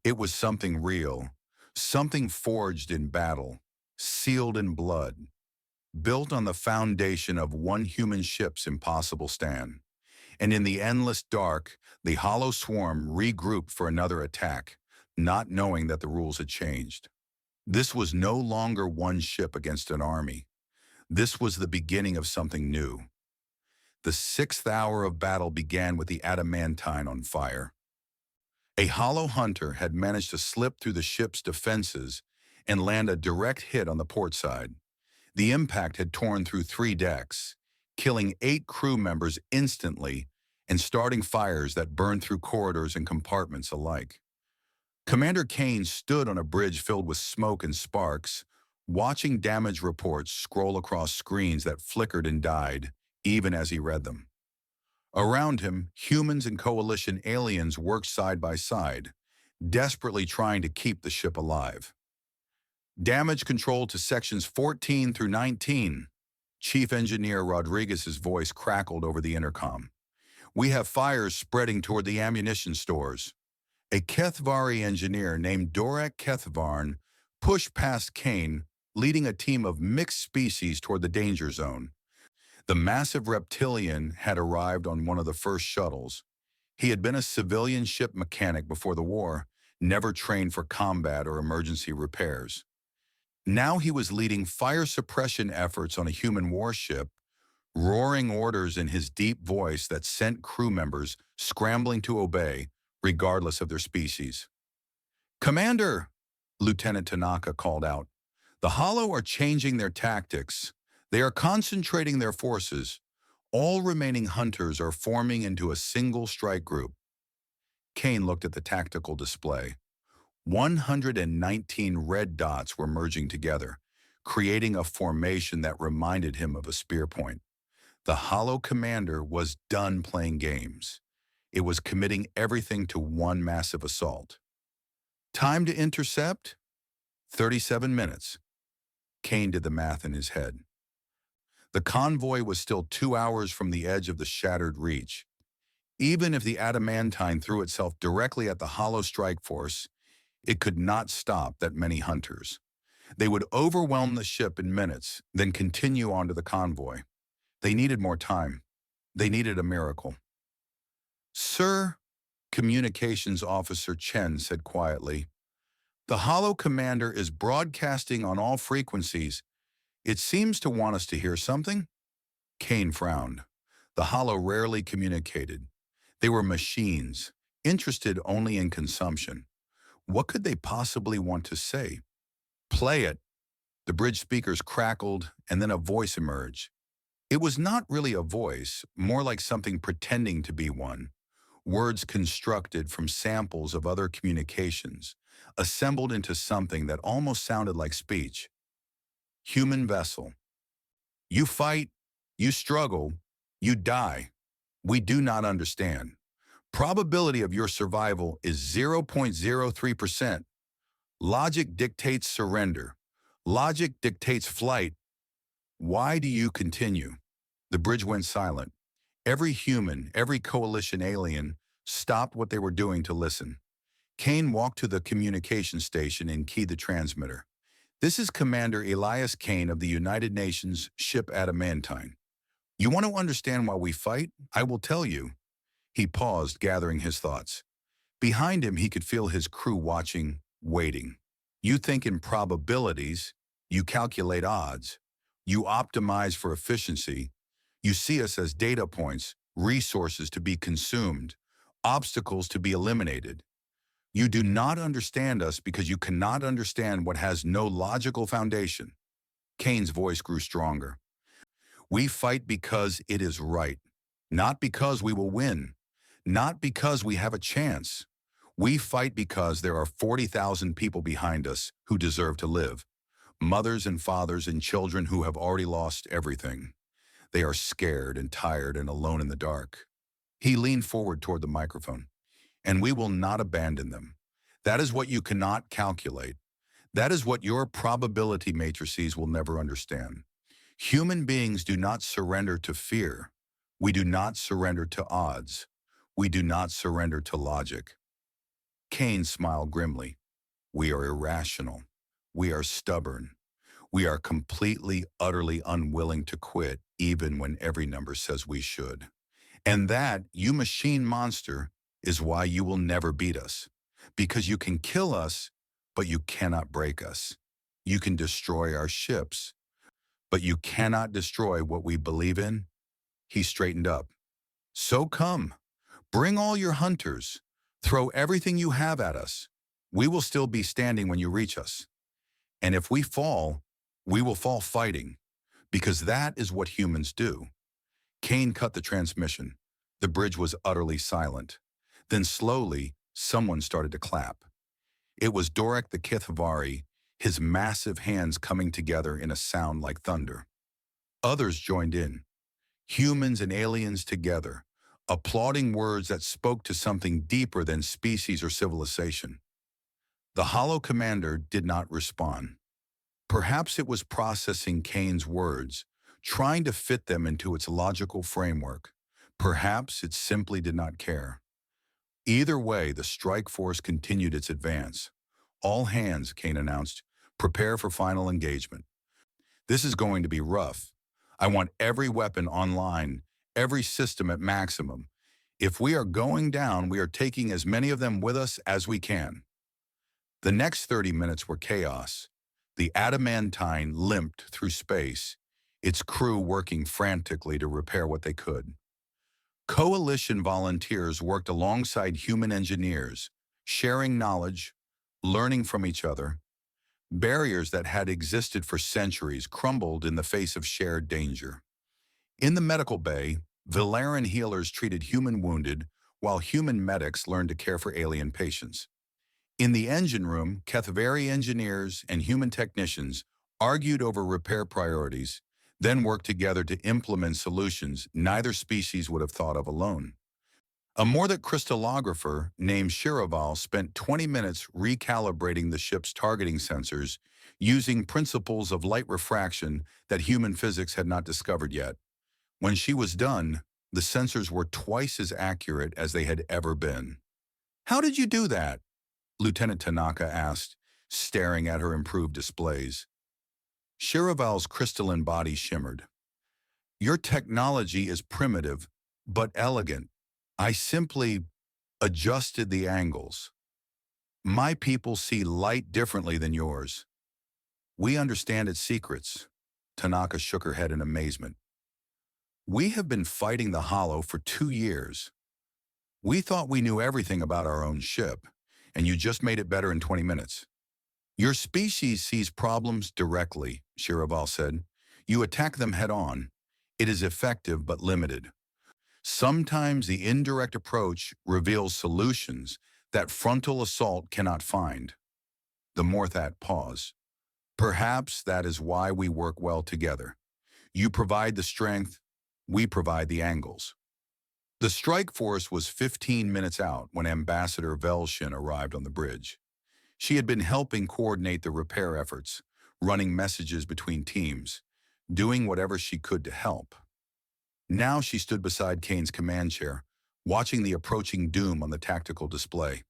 It was something real, something forged in battle, sealed in blood, built on the foundation of one human ship's impossible stand. And in the endless dark, the hollow swarm regrouped for another attack, not knowing that the rules had changed. This was no longer one ship against an army. This was the beginning of something new. The 6th hour of battle began with the adamantine on fire. A hollow hunter had managed to slip through the ship's defenses and land a direct hit on the port side. The impact had torn through 3 decks, killing 8 crew members instantly and starting fires that burned through corridors and compartments alike. Commander Kane stood on a bridge filled with smoke and sparks, watching damage reports scroll across screens that flickered and died, even as he read them. Around him, humans and coalition aliens worked side by side, desperately trying to keep the ship alive. Damage control to sections 14 through 19. Chief Engineer Rodriguez's voice crackled over the intercom. We have fires spreading toward the ammunition stores. A Kethvari engineer named Dorak Kethvarn pushed past Kane, leading a team of mixed species toward the danger zone. The massive reptilian had arrived on one of the first shuttles. He had been a civilian ship mechanic before the war, never trained for combat or emergency repairs. Now he was leading fire suppression efforts on a human warship, roaring orders in his deep voice that sent crew members scrambling to obey, regardless of their species. "Commander," Lieutenant Tanaka called out, "the Hollow are changing their tactics. They are concentrating their forces. All remaining hunters are forming into a single strike group." Kane looked at the tactical display. 119 red dots were merging together, creating a formation that reminded him of a spear point. The Hollow commander was done playing games. It was committing everything to one massive assault. Time to intercept? 37 minutes. Kane did the math in his head. The convoy was still 2 hours from the edge of the shattered reach. Even if the adamantine threw itself directly at the Hollow strike force, it could not stop that many hunters. They would overwhelm the ship in minutes, then continue on to the convoy. They needed more time. They needed a miracle. "Sir," Communications Officer Chen said quietly, "the Hollow commander is broadcasting on all frequencies. It seems to want us to hear something." Kane frowned. The Hollow rarely communicated. They were machines, interested only in consumption. What could they possibly want to say? "Play it." The bridge speakers crackled, and then a voice emerged. It was not really a voice, more like something pretending to be one. Words constructed from samples of other communications, assembled into something that almost sounded like speech. "Human vessel. You fight, you struggle, you die. We do not understand. Probability of your survival is 0.03%. Logic dictates surrender. Logic dictates flight. Why do you continue?" The bridge went silent. Every human, every coalition alien stopped what they were doing to listen. Kane walked to the communication station and keyed the transmitter. "This is Commander Elias Kane of the United Nations ship Adamantine. You want to understand why we fight? I will tell you." He paused, gathering his thoughts. Behind him, he could feel his crew watching, waiting. "You think in probabilities. You calculate odds. You optimize for efficiency. You see us as data points, resources to be consumed, obstacles to be eliminated. You do not understand us because you cannot understand what has no logical foundation." Kane's voice grew stronger. "We fight because it is right, not because we will win, not because we have a chance. We fight because there are 40,000 people behind us who deserve to live. Mothers and fathers and children who have already lost everything. They are scared and tired and alone in the dark." He leaned forward toward the microphone. "And we will not abandon them. That is what you cannot calculate. That is what your probability matrices will never understand. Human beings do not surrender to fear. We do not surrender to odds. We do not surrender to logic." Kane smiled grimly. "We are irrational. We are stubborn. We are completely, utterly unwilling to quit, even when every number says we should. And that, you machine monster, is why you will never beat us. Because you can kill us, but you cannot break us. You can destroy our ships, but you cannot destroy what we believe in." He straightened up. "So come, bring all your hunters. Throw everything you have at us. We will still be standing when you reach us. And if we fall, we will fall fighting, because that is what humans do. Kane cut the transmission. The bridge was utterly silent. Then slowly, someone started to clap. It was Dorek the Kithvari, his massive hands coming together in a sound like thunder. Others joined in, humans and aliens together, applauding words that spoke to something deeper than species or civilization. The Hollow Commander did not respond. Perhaps it was processing Kane's words, trying to fit them into its logical framework. Perhaps it simply did not care. Either way, the strike force continued its advance. All hands, Kane announced, prepare for final engagement. This is going to be rough. I want every weapon online, every system at maximum. If we are going down, we are taking as many of them with us as we can. The next 30 minutes were chaos. The adamantine limped through space, its crew working frantically to repair what they could. Coalition volunteers worked alongside human engineers, sharing knowledge, learning from each other. Barriers that had existed for centuries crumbled in the face of shared danger. In the medical bay, Valeran healers treated human wounded, while human medics learned to care for alien patients. In the engine room, Kethvari engineers and human technicians argued over repair priorities, then worked together to implement solutions neither species would have thought of alone. A Mordic crystallographer named Shiraval spent 20 minutes recalibrating the ship's targeting sensors using principles of light refraction that human physics had not discovered yet. When she was done, the sensors were twice as accurate as they had ever been. "How did you do that?" Lieutenant Tanaka asked, staring at her improved displays. Shiraval's crystalline body shimmered. "Your technology is primitive, but elegant. I simply adjusted the angles. My people see light differently than yours. We understand its secrets." Tanaka shook her head in amazement. "We have been fighting the Hollow for 2 years. We thought we knew everything about our own ship, and you just made it better in 20 minutes. Your species sees problems directly," Shiraval said. "You attack them head on. It is effective but limited. Sometimes the indirect approach reveals solutions that frontal assault cannot find." The Morthat paused. "Perhaps that is why we work well together. You provide the strength, we provide the angles." The strike force was 15 minutes out when Ambassador Velshin arrived on the bridge. She had been helping coordinate the repair efforts, running messages between teams, doing whatever she could to help. Now she stood beside Kane's command chair, watching the approaching doom on the tactical display.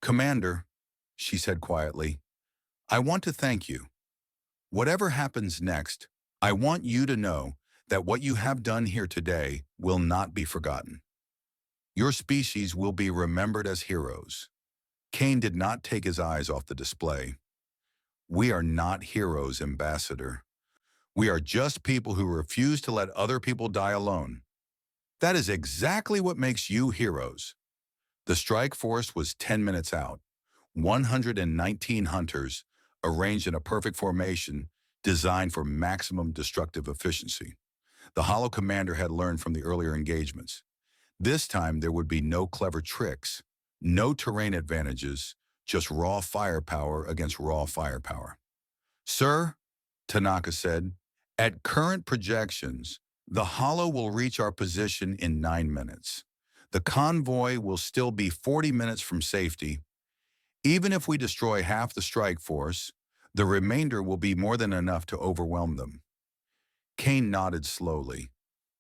"Commander," she said quietly, "I want to thank you. Whatever happens next, I want you to know that what you have done here today will not be forgotten. Your species will be remembered as heroes." Kane did not take his eyes off the display. "We are not heroes, Ambassador. We are just people who refuse to let other people die alone. That is exactly what makes you heroes." The strike force was 10 minutes out. 119 hunters, arranged in a perfect formation, designed for maximum destructive efficiency. The Hollow Commander had learned from the earlier engagements. This time there would be no clever tricks, no terrain advantages, just raw firepower against raw firepower. "Sir," Tanaka said, "at current projections, the Hollow will reach our position in 9 minutes. The convoy will still be 40 minutes from safety. Even if we destroy half the strike force, the remainder will be more than enough to overwhelm them." Kane nodded slowly.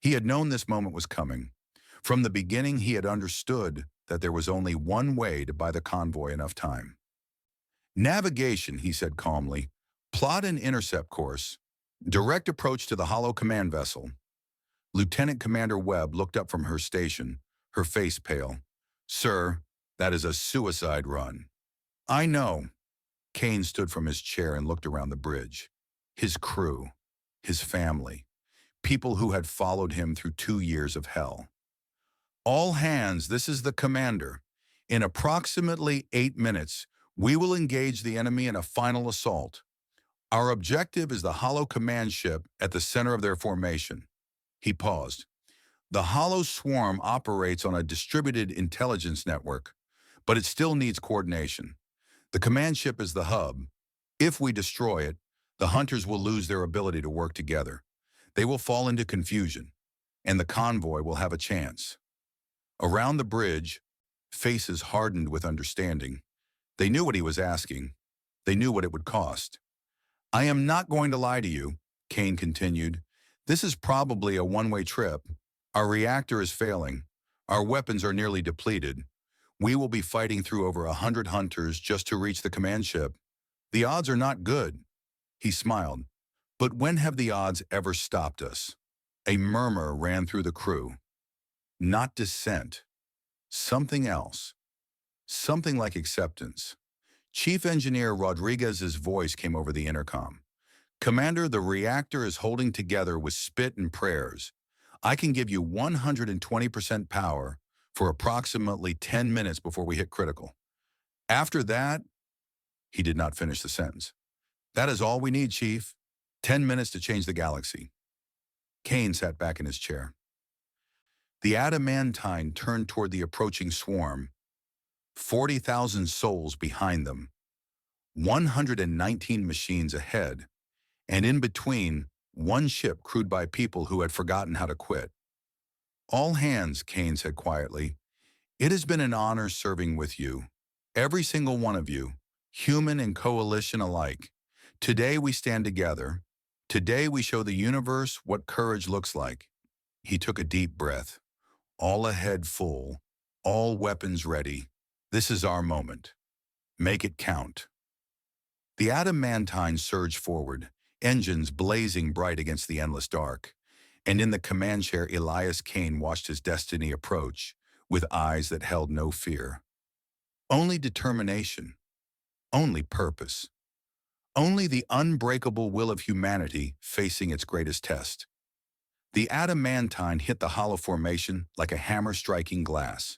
He had known this moment was coming. From the beginning, he had understood that there was only one way to buy the convoy enough time. "Navigation," he said calmly. "Plot an intercept course. Direct approach to the Hollow command vessel." Lieutenant Commander Webb looked up from her station, her face pale. "Sir, that is a suicide run." "I know." Kane stood from his chair and looked around the bridge. His crew, his family, people who had followed him through 2 years of hell. "All hands, this is the commander. In approximately 8 minutes, we will engage the enemy in a final assault. Our objective is the Hollow command ship at the center of their formation. He paused. The Hollow Swarm operates on a distributed intelligence network, but it still needs coordination. The command ship is the hub. If we destroy it, the hunters will lose their ability to work together. They will fall into confusion, and the convoy will have a chance. Around the bridge, faces hardened with understanding. They knew what he was asking. They knew what it would cost. I am not going to lie to you, Kane continued. This is probably a one-way trip. Our reactor is failing. Our weapons are nearly depleted. We will be fighting through over 100 hunters just to reach the command ship. The odds are not good. He smiled. But when have the odds ever stopped us? A murmur ran through the crew. Not dissent. Something else. Something like acceptance. Chief Engineer Rodriguez's voice came over the intercom. Commander, the reactor is holding together with spit and prayers. I can give you 120% power for approximately 10 minutes before we hit critical. After that, he did not finish the sentence. That is all we need, Chief. 10 minutes to change the galaxy. Kane sat back in his chair. The adamantine turned toward the approaching swarm, 40,000 souls behind them, 119 machines ahead, and in between, one ship crewed by people who had forgotten how to quit. All hands, Kane said quietly. It has been an honor serving with you, every single one of you, human and coalition alike. Today we stand together. Today we show the universe what courage looks like. He took a deep breath. All ahead full, all weapons ready. This is our moment. Make it count. The adamantine surged forward, engines blazing bright against the endless dark. And in the command chair, Elias Kane watched his destiny approach with eyes that held no fear. Only determination. Only purpose. Only the unbreakable will of humanity facing its greatest test. The adamantine hit the hollow formation like a hammer striking glass.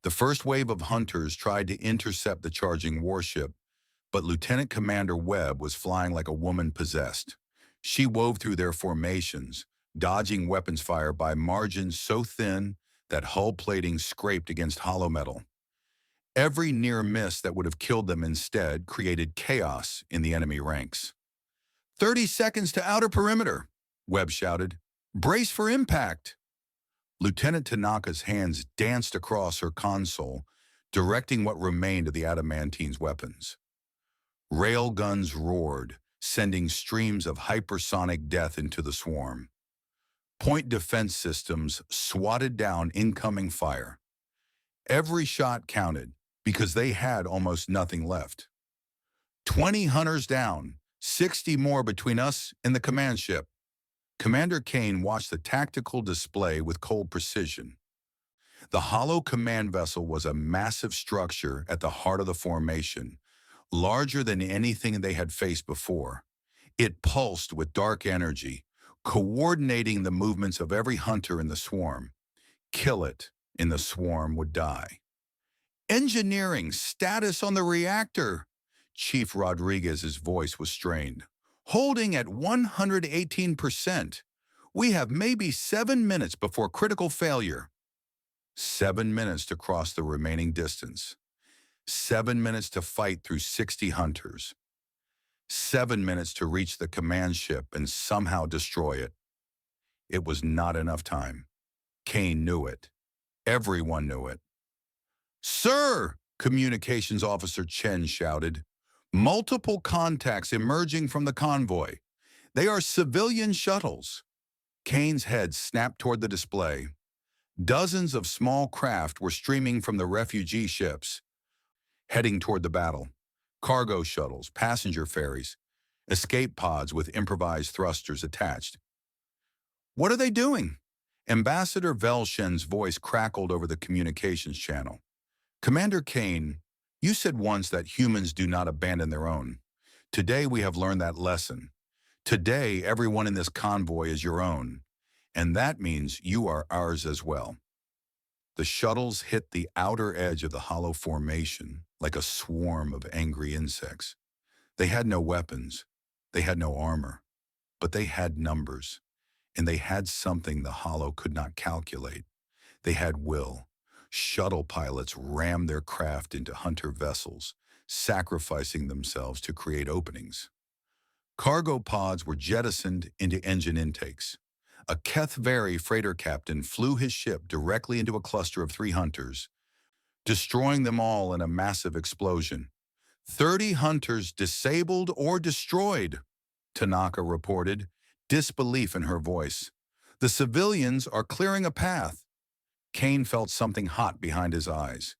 The first wave of hunters tried to intercept the charging warship, but Lieutenant Commander Webb was flying like a woman possessed. She wove through their formations, dodging weapons fire by margins so thin that hull plating scraped against hollow metal. Every near miss that would have killed them instead created chaos in the enemy ranks. 30 seconds to outer perimeter, Webb shouted. Brace for impact. Lieutenant Tanaka's hands danced across her console, directing what remained of the adamantine's weapons. Rail guns roared, sending streams of hypersonic death into the swarm. Point defense systems swatted down incoming fire. Every shot counted because they had almost nothing left. 20 hunters down, 60 more between us and the command ship. Commander Kane watched the tactical display with cold precision. The hollow command vessel was a massive structure at the heart of the formation, larger than anything they had faced before. It pulsed with dark energy, coordinating the movements of every hunter in the swarm. Kill it, and the swarm would die. Engineering status on the reactor. Chief Rodriguez's voice was strained. Holding at 118%. We have maybe 7 minutes before critical failure. 7 minutes to cross the remaining distance. 7 minutes to fight through 60 hunters. 7 minutes to reach the command ship and somehow destroy it. It was not enough time. Kane knew it. Everyone knew it. Sir, Communications Officer Chen shouted. Multiple contacts emerging from the convoy. They are civilian shuttles. Kane's head snapped toward the display. Dozens of small craft were streaming from the refugee ships, heading toward the battle. Cargo shuttles, passenger ferries, escape pods with improvised thrusters attached. What are they doing? Ambassador Velshen's voice crackled over the communications channel. Commander Kane, you said once that humans do not abandon their own. Today we have learned that lesson. Today everyone in this convoy is your own, and that means you are ours as well. The shuttles hit the outer edge of the hollow formation like a swarm of angry insects. They had no weapons, they had no armor, but they had numbers. And they had something the Hollow could not calculate. They had will. Shuttle pilots rammed their craft into hunter vessels, sacrificing themselves to create openings. Cargo pods were jettisoned into engine intakes. A Kethvari freighter captain flew his ship directly into a cluster of 3 hunters, destroying them all in a massive explosion. 30 hunters disabled or destroyed, Tanaka reported, disbelief in her voice. The civilians are clearing a path. Kane felt something hot behind his eyes.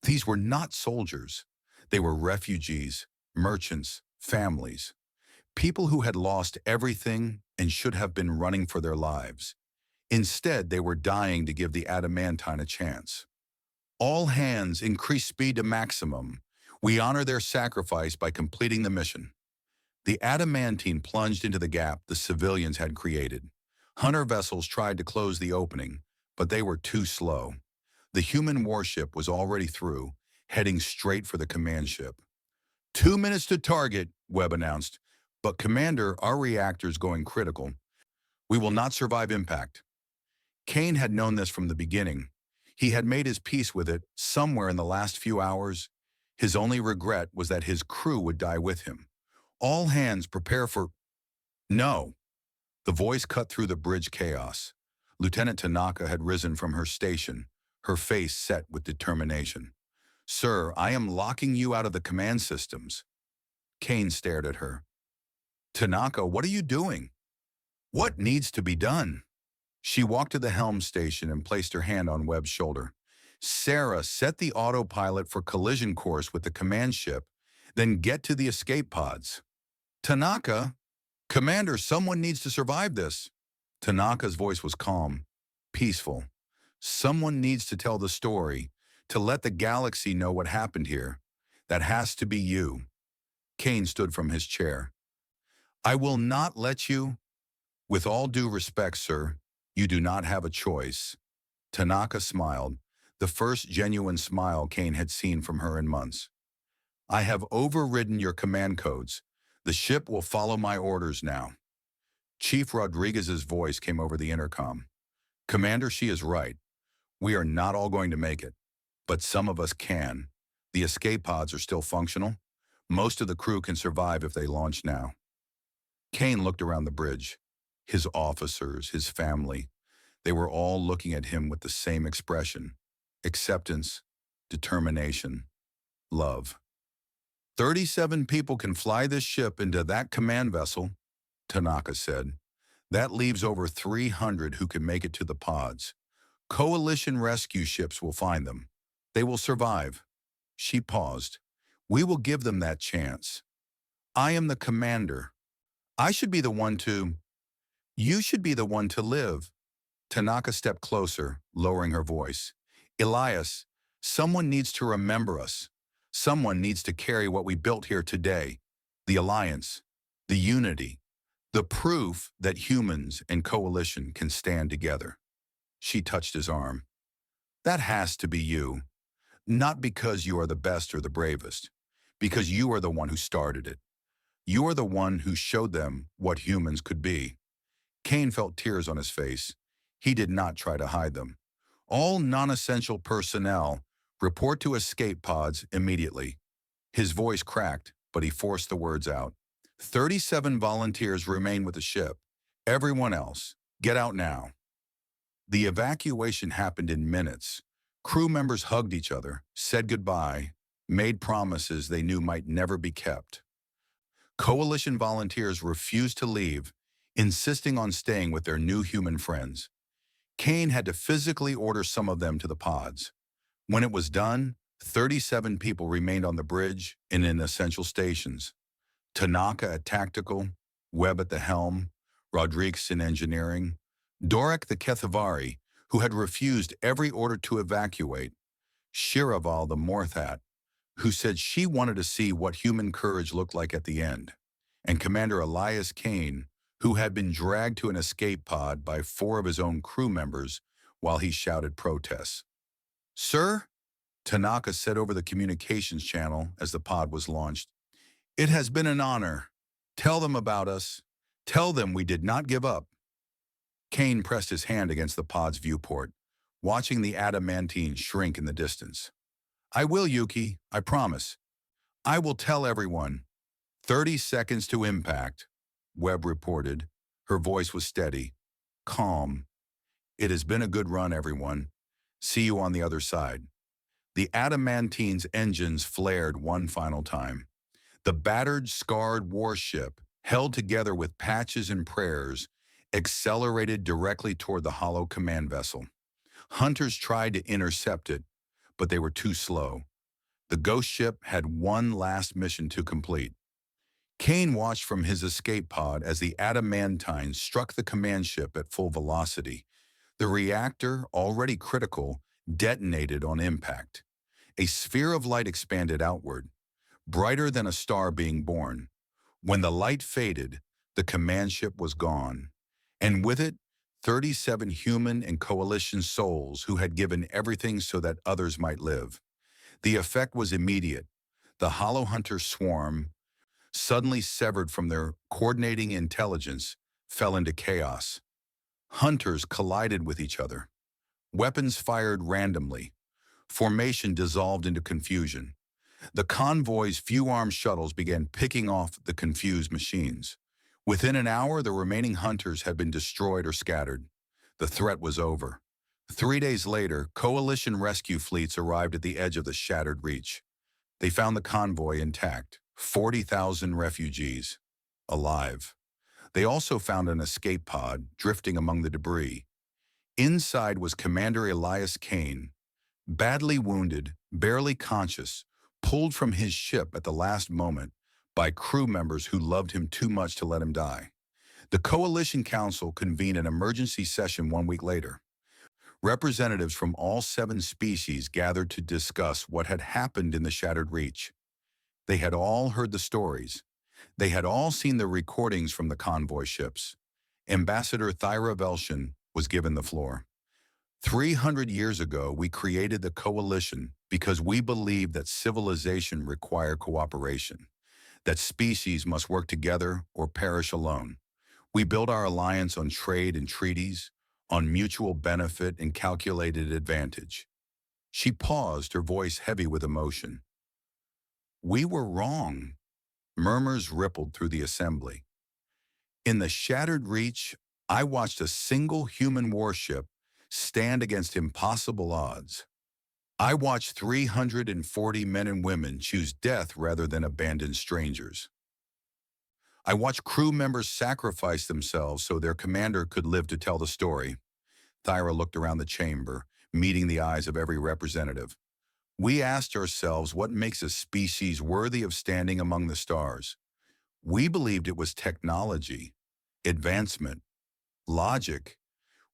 These were not soldiers. They were refugees, merchants, families. People who had lost everything and should have been running for their lives. Instead, they were dying to give the adamantine a chance. All hands increase speed to maximum. We honor their sacrifice by completing the mission. The adamantine plunged into the gap the civilians had created. Hunter vessels tried to close the opening, but they were too slow. The human warship was already through, heading straight for the command ship. 2 minutes to target, Webb announced. But Commander, our reactor's going critical. We will not survive impact. Kane had known this from the beginning. He had made his peace with it somewhere in the last few hours. His only regret was that his crew would die with him. All hands prepare for... No. The voice cut through the bridge chaos. Lieutenant Tanaka had risen from her station, her face set with determination. Sir, I am locking you out of the command systems. Kane stared at her. Tanaka, what are you doing? What needs to be done? She walked to the helm station and placed her hand on Webb's shoulder. Sarah, set the autopilot for collision course with the command ship, then get to the escape pods. Tanaka, Commander, someone needs to survive this. Tanaka's voice was calm, peaceful. Someone needs to tell the story, to let the galaxy know what happened here. That has to be you. Kane stood from his chair. I will not let you. With all due respect, sir, you do not have a choice. Tanaka smiled, the first genuine smile Kane had seen from her in months. I have overridden your command codes. The ship will follow my orders now. Chief Rodriguez's voice came over the intercom. Commander, she is right. We are not all going to make it, but some of us can. The escape pods are still functional. Most of the crew can survive if they launch now. Kane looked around the bridge. His officers, his family, they were all looking at him with the same expression. Acceptance, determination, love. 37 people can fly this ship into that command vessel, Tanaka said. That leaves over 300 who can make it to the pods. Coalition rescue ships will find them. They will survive. She paused. We will give them that chance. I am the commander. I should be the one to... You should be the one to live. Tanaka stepped closer, lowering her voice. Elias, someone needs to remember us. Someone needs to carry what we built here today. The alliance, the unity, the proof that humans and coalition can stand together. She touched his arm. That has to be you. Not because you are the best or the bravest, because you are the one who started it. You are the one who showed them what humans could be. Kane felt tears on his face. He did not try to hide them. All non-essential personnel report to escape pods immediately. His voice cracked, but he forced the words out. 37 volunteers remain with the ship. Everyone else, get out now. The evacuation happened in minutes. Crew members hugged each other, said goodbye, made promises they knew might never be kept. Coalition volunteers refused to leave, insisting on staying with their new human friends. Kane had to physically order some of them to the pods. When it was done, 37 people remained on the bridge and in essential stations. Tanaka at tactical, Webb at the helm, Rodriguez in engineering, Dorek the Kethavari, who had refused every order to evacuate, Shiraval the Morthat, who said she wanted to see what human courage looked like at the end, and Commander Elias Kane, who had been dragged to an escape pod by 4 of his own crew members while he shouted protests. Sir, Tanaka said over the communications channel as the pod was launched, it has been an honor. Tell them about us. Tell them we did not give up. Kane pressed his hand against the pod's viewport, watching the adamantine shrink in the distance. I will, Yuki, I promise. I will tell everyone. 30 seconds to impact, Webb reported. Her voice was steady, calm. It has been a good run, everyone. See you on the other side. The adamantine's engines flared one final time. The battered, scarred warship, held together with patches and prayers, accelerated directly toward the hollow command vessel. Hunters tried to intercept it, but they were too slow. The ghost ship had one last mission to complete. Kane watched from his escape pod as the adamantine struck the command ship at full velocity. The reactor, already critical, detonated on impact. A sphere of light expanded outward, brighter than a star being born. When the light faded, the command ship was gone, and with it, 37 human and coalition souls who had given everything so that others might live. The effect was immediate. The Hollow Hunter swarm, suddenly severed from their coordinating intelligence, fell into chaos. Hunters collided with each other. Weapons fired randomly. Formation dissolved into confusion. The convoy's few armed shuttles began picking off the confused machines. Within an hour, the remaining hunters had been destroyed or scattered. The threat was over. 3 days later, coalition rescue fleets arrived at the edge of the shattered reach. They found the convoy intact, 40,000 refugees, alive. They also found an escape pod drifting among the debris. Inside was Commander Elias Kane, badly wounded, barely conscious, pulled from his ship at the last moment by crew members who loved him too much to let him die. The Coalition Council convened an emergency session 1 week later. Representatives from all 7 species gathered to discuss what had happened in the Shattered Reach. They had all heard the stories. They had all seen the recordings from the convoy ships. Ambassador Thyra Velshin was given the floor. 300 years ago, we created the Coalition because we believed that civilization required cooperation, that species must work together or perish alone. We built our alliance on trade and treaties, on mutual benefit and calculated advantage. She paused, her voice heavy with emotion. We were wrong. Murmurs rippled through the assembly. In the Shattered Reach, I watched a single human warship stand against impossible odds. I watched 340 men and women choose death rather than abandon strangers. I watched crew members sacrifice themselves so their commander could live to tell the story. Thyra looked around the chamber, meeting the eyes of every representative. We asked ourselves what makes a species worthy of standing among the stars. We believed it was technology, advancement, logic.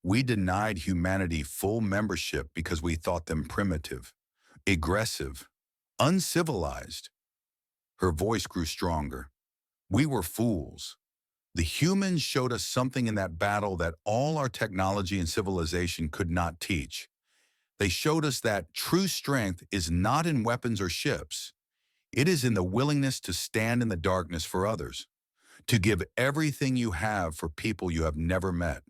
We denied humanity full membership because we thought them primitive, aggressive, uncivilized. Her voice grew stronger. We were fools. The humans showed us something in that battle that all our technology and civilization could not teach. They showed us that true strength is not in weapons or ships. It is in the willingness to stand in the darkness for others, to give everything you have for people you have never met,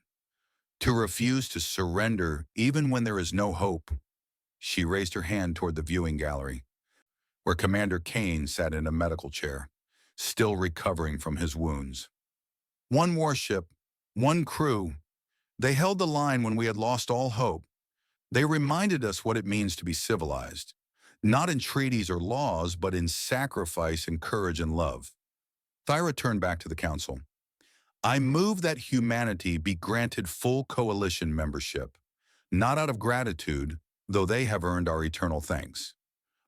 to refuse to surrender even when there is no hope. She raised her hand toward the viewing gallery, where Commander Kane sat in a medical chair, still recovering from his wounds. One warship, one crew. They held the line when we had lost all hope. They reminded us what it means to be civilized, not in treaties or laws, but in sacrifice and courage and love. Thyra turned back to the council. I move that humanity be granted full coalition membership, not out of gratitude, though they have earned our eternal thanks,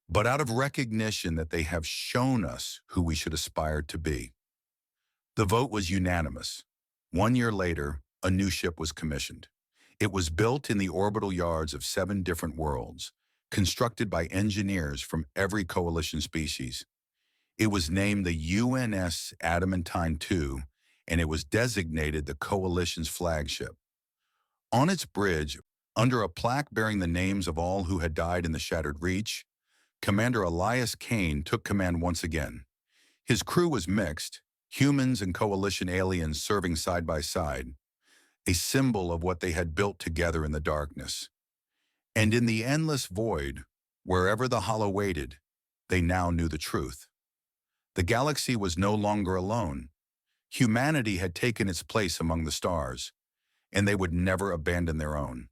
but out of recognition that they have shown us who we should aspire to be. The vote was unanimous. 1 year later, a new ship was commissioned. It was built in the orbital yards of 7 different worlds, constructed by engineers from every coalition species. It was named the UNS Adamantine II, and it was designated the coalition's flagship. On its bridge, under a plaque bearing the names of all who had died in the Shattered Reach, Commander Elias Kane took command once again. His crew was mixed, humans and coalition aliens serving side by side. a symbol of what they had built together in the darkness. And in the endless void, wherever the hollow waited, they now knew the truth. The galaxy was no longer alone. Humanity had taken its place among the stars, and they would never abandon their own.